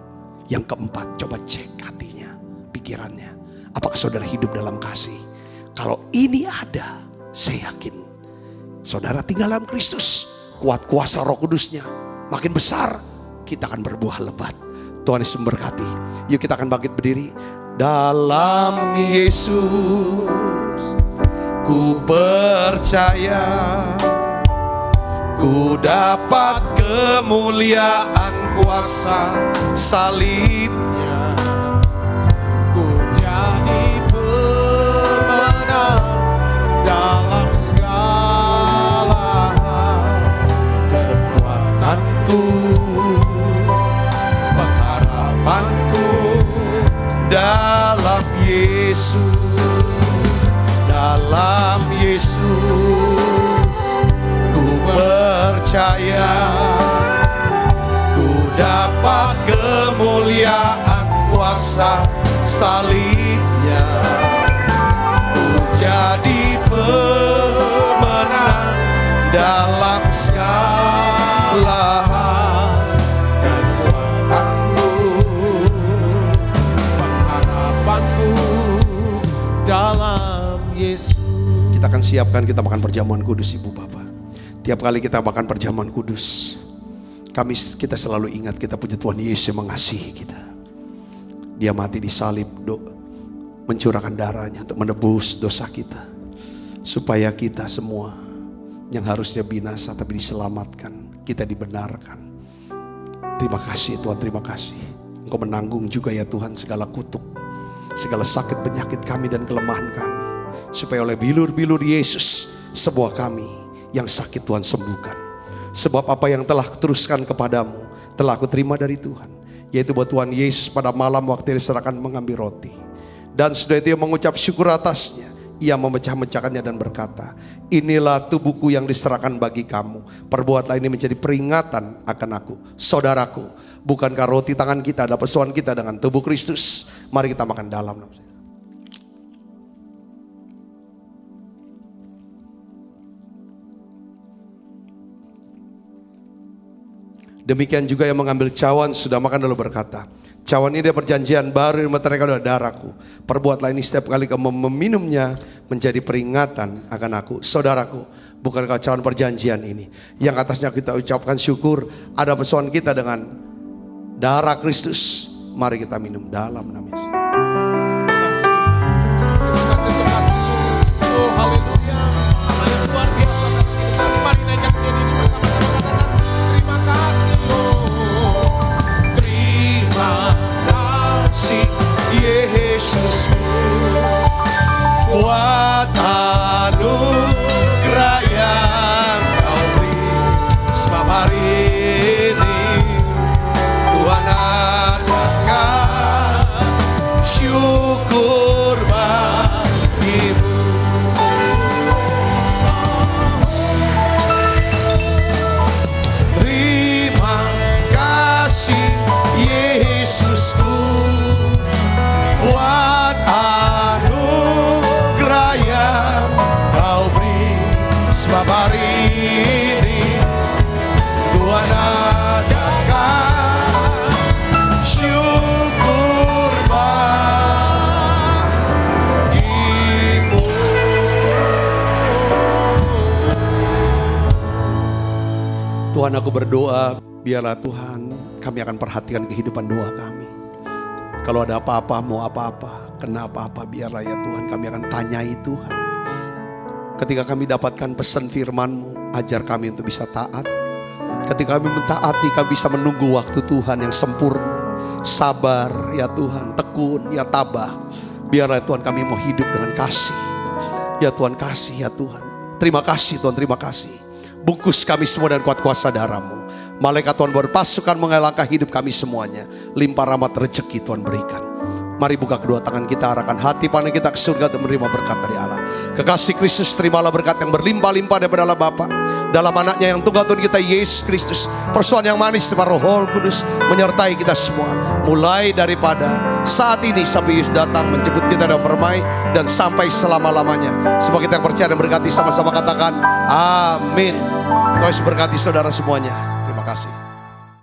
Yang keempat, coba cek hatinya, pikirannya. Apakah saudara hidup dalam kasih? Kalau ini ada, saya yakin saudara tinggal dalam Kristus. Kuat kuasa Roh Kudusnya makin besar, kita akan berbuah lebat. Tuhan Yesus memberkati. Yuk kita akan bangkit berdiri. Dalam Yesus ku percaya. ku dapat kemuliaan kuasa salibnya. Ku jadi pemenang dalam segala hal. Kekuatanku, pengharapanku dalam Yesus. Dalam Yesus ku percaya, ku dapat kemuliaan kuasa salibnya. Ku jadi pemenang dalam segala hal. Kekuatanku, pengharapanku dalam Yesus. Kita akan siapkan, kita makan perjamuan kudus Ibu Bapak. Tiap kali kita makan perjamuan kudus, kita selalu ingat kita punya Tuhan Yesus yang mengasihi kita. Dia mati di salib, mencurahkan darahnya untuk menebus dosa kita. Supaya kita semua yang harusnya binasa tapi diselamatkan, kita dibenarkan. Terima kasih Tuhan, terima kasih. Engkau menanggung juga ya Tuhan segala kutuk, segala sakit penyakit kami dan kelemahan kami. Supaya oleh bilur-bilur Yesus, sebuah kami yang sakit Tuhan sembuhkan. Sebab apa yang telah kuteruskan kepadamu, telah aku terima dari Tuhan. Yaitu buat Tuhan Yesus pada malam waktu diserahkan mengambil roti. Dan sudah itu ia mengucap syukur atasnya. Ia memecah-mecahkannya dan berkata, inilah tubuhku yang diserahkan bagi kamu. Perbuatlah ini menjadi peringatan akan aku. Saudaraku, bukankah roti tangan kita ada persoalan kita dengan tubuh Kristus? Mari kita makan dalam. Demikian juga yang mengambil cawan sudah makan lalu berkata, cawan ini adalah perjanjian baru yang meteraikan adalah darahku. Perbuatlah ini setiap kali kamu meminumnya menjadi peringatan akan aku. Saudaraku, bukankah cawan perjanjian ini yang atasnya kita ucapkan syukur, ada persoalan kita dengan darah Kristus. Mari kita minum dalam nama Yesus. Oh haleluya, Allah yang luar biasa. Mari naikkan dia ini bersama-sama, katakan terima kasih Lord. Terima kasih Yesus buat anugerah yang kau beri. Sebab hari ini Tuhan adakan syukur bagimu. Terima kasih Yesusku buat anugerah yang kau beri. Sebab hari ini Tuhan adakan syukur bagimu. Tuhan, aku berdoa, biarlah Tuhan kami akan perhatikan kehidupan doa kami. Kalau ada apa-apa, mau apa-apa, kena apa-apa, biarlah ya Tuhan kami akan tanyai Tuhan. Ketika kami dapatkan pesan firman-Mu, ajar kami untuk bisa taat. Ketika kami mentaati, kami bisa menunggu waktu Tuhan yang sempurna. Sabar ya Tuhan, tekun ya tabah. Biarlah Tuhan kami mau hidup dengan kasih. Ya Tuhan, kasih ya Tuhan. Terima kasih Tuhan, terima kasih. Bungkus kami semua dan kuat kuasa darah-Mu. Malaikat Tuhan berpasukan mengelangkah hidup kami semuanya. Limpah rahmat rezeki Tuhan berikan. Mari buka kedua tangan kita, arahkan hati pandang kita ke surga untuk menerima berkat dari Allah. Kekasih Kristus, terimalah berkat yang berlimpah-limpah daripada Allah Bapa. Dalam anaknya yang tunggal Tuhan kita Yesus Kristus. Persoalan yang manis daripada Roh Kudus menyertai kita semua. Mulai daripada saat ini sampai Yesus datang menjemput kita dalam permai. Dan sampai selama-lamanya. Semua kita yang percaya dan berkati sama-sama katakan amin. Tuhan berkati saudara semuanya. Terima kasih.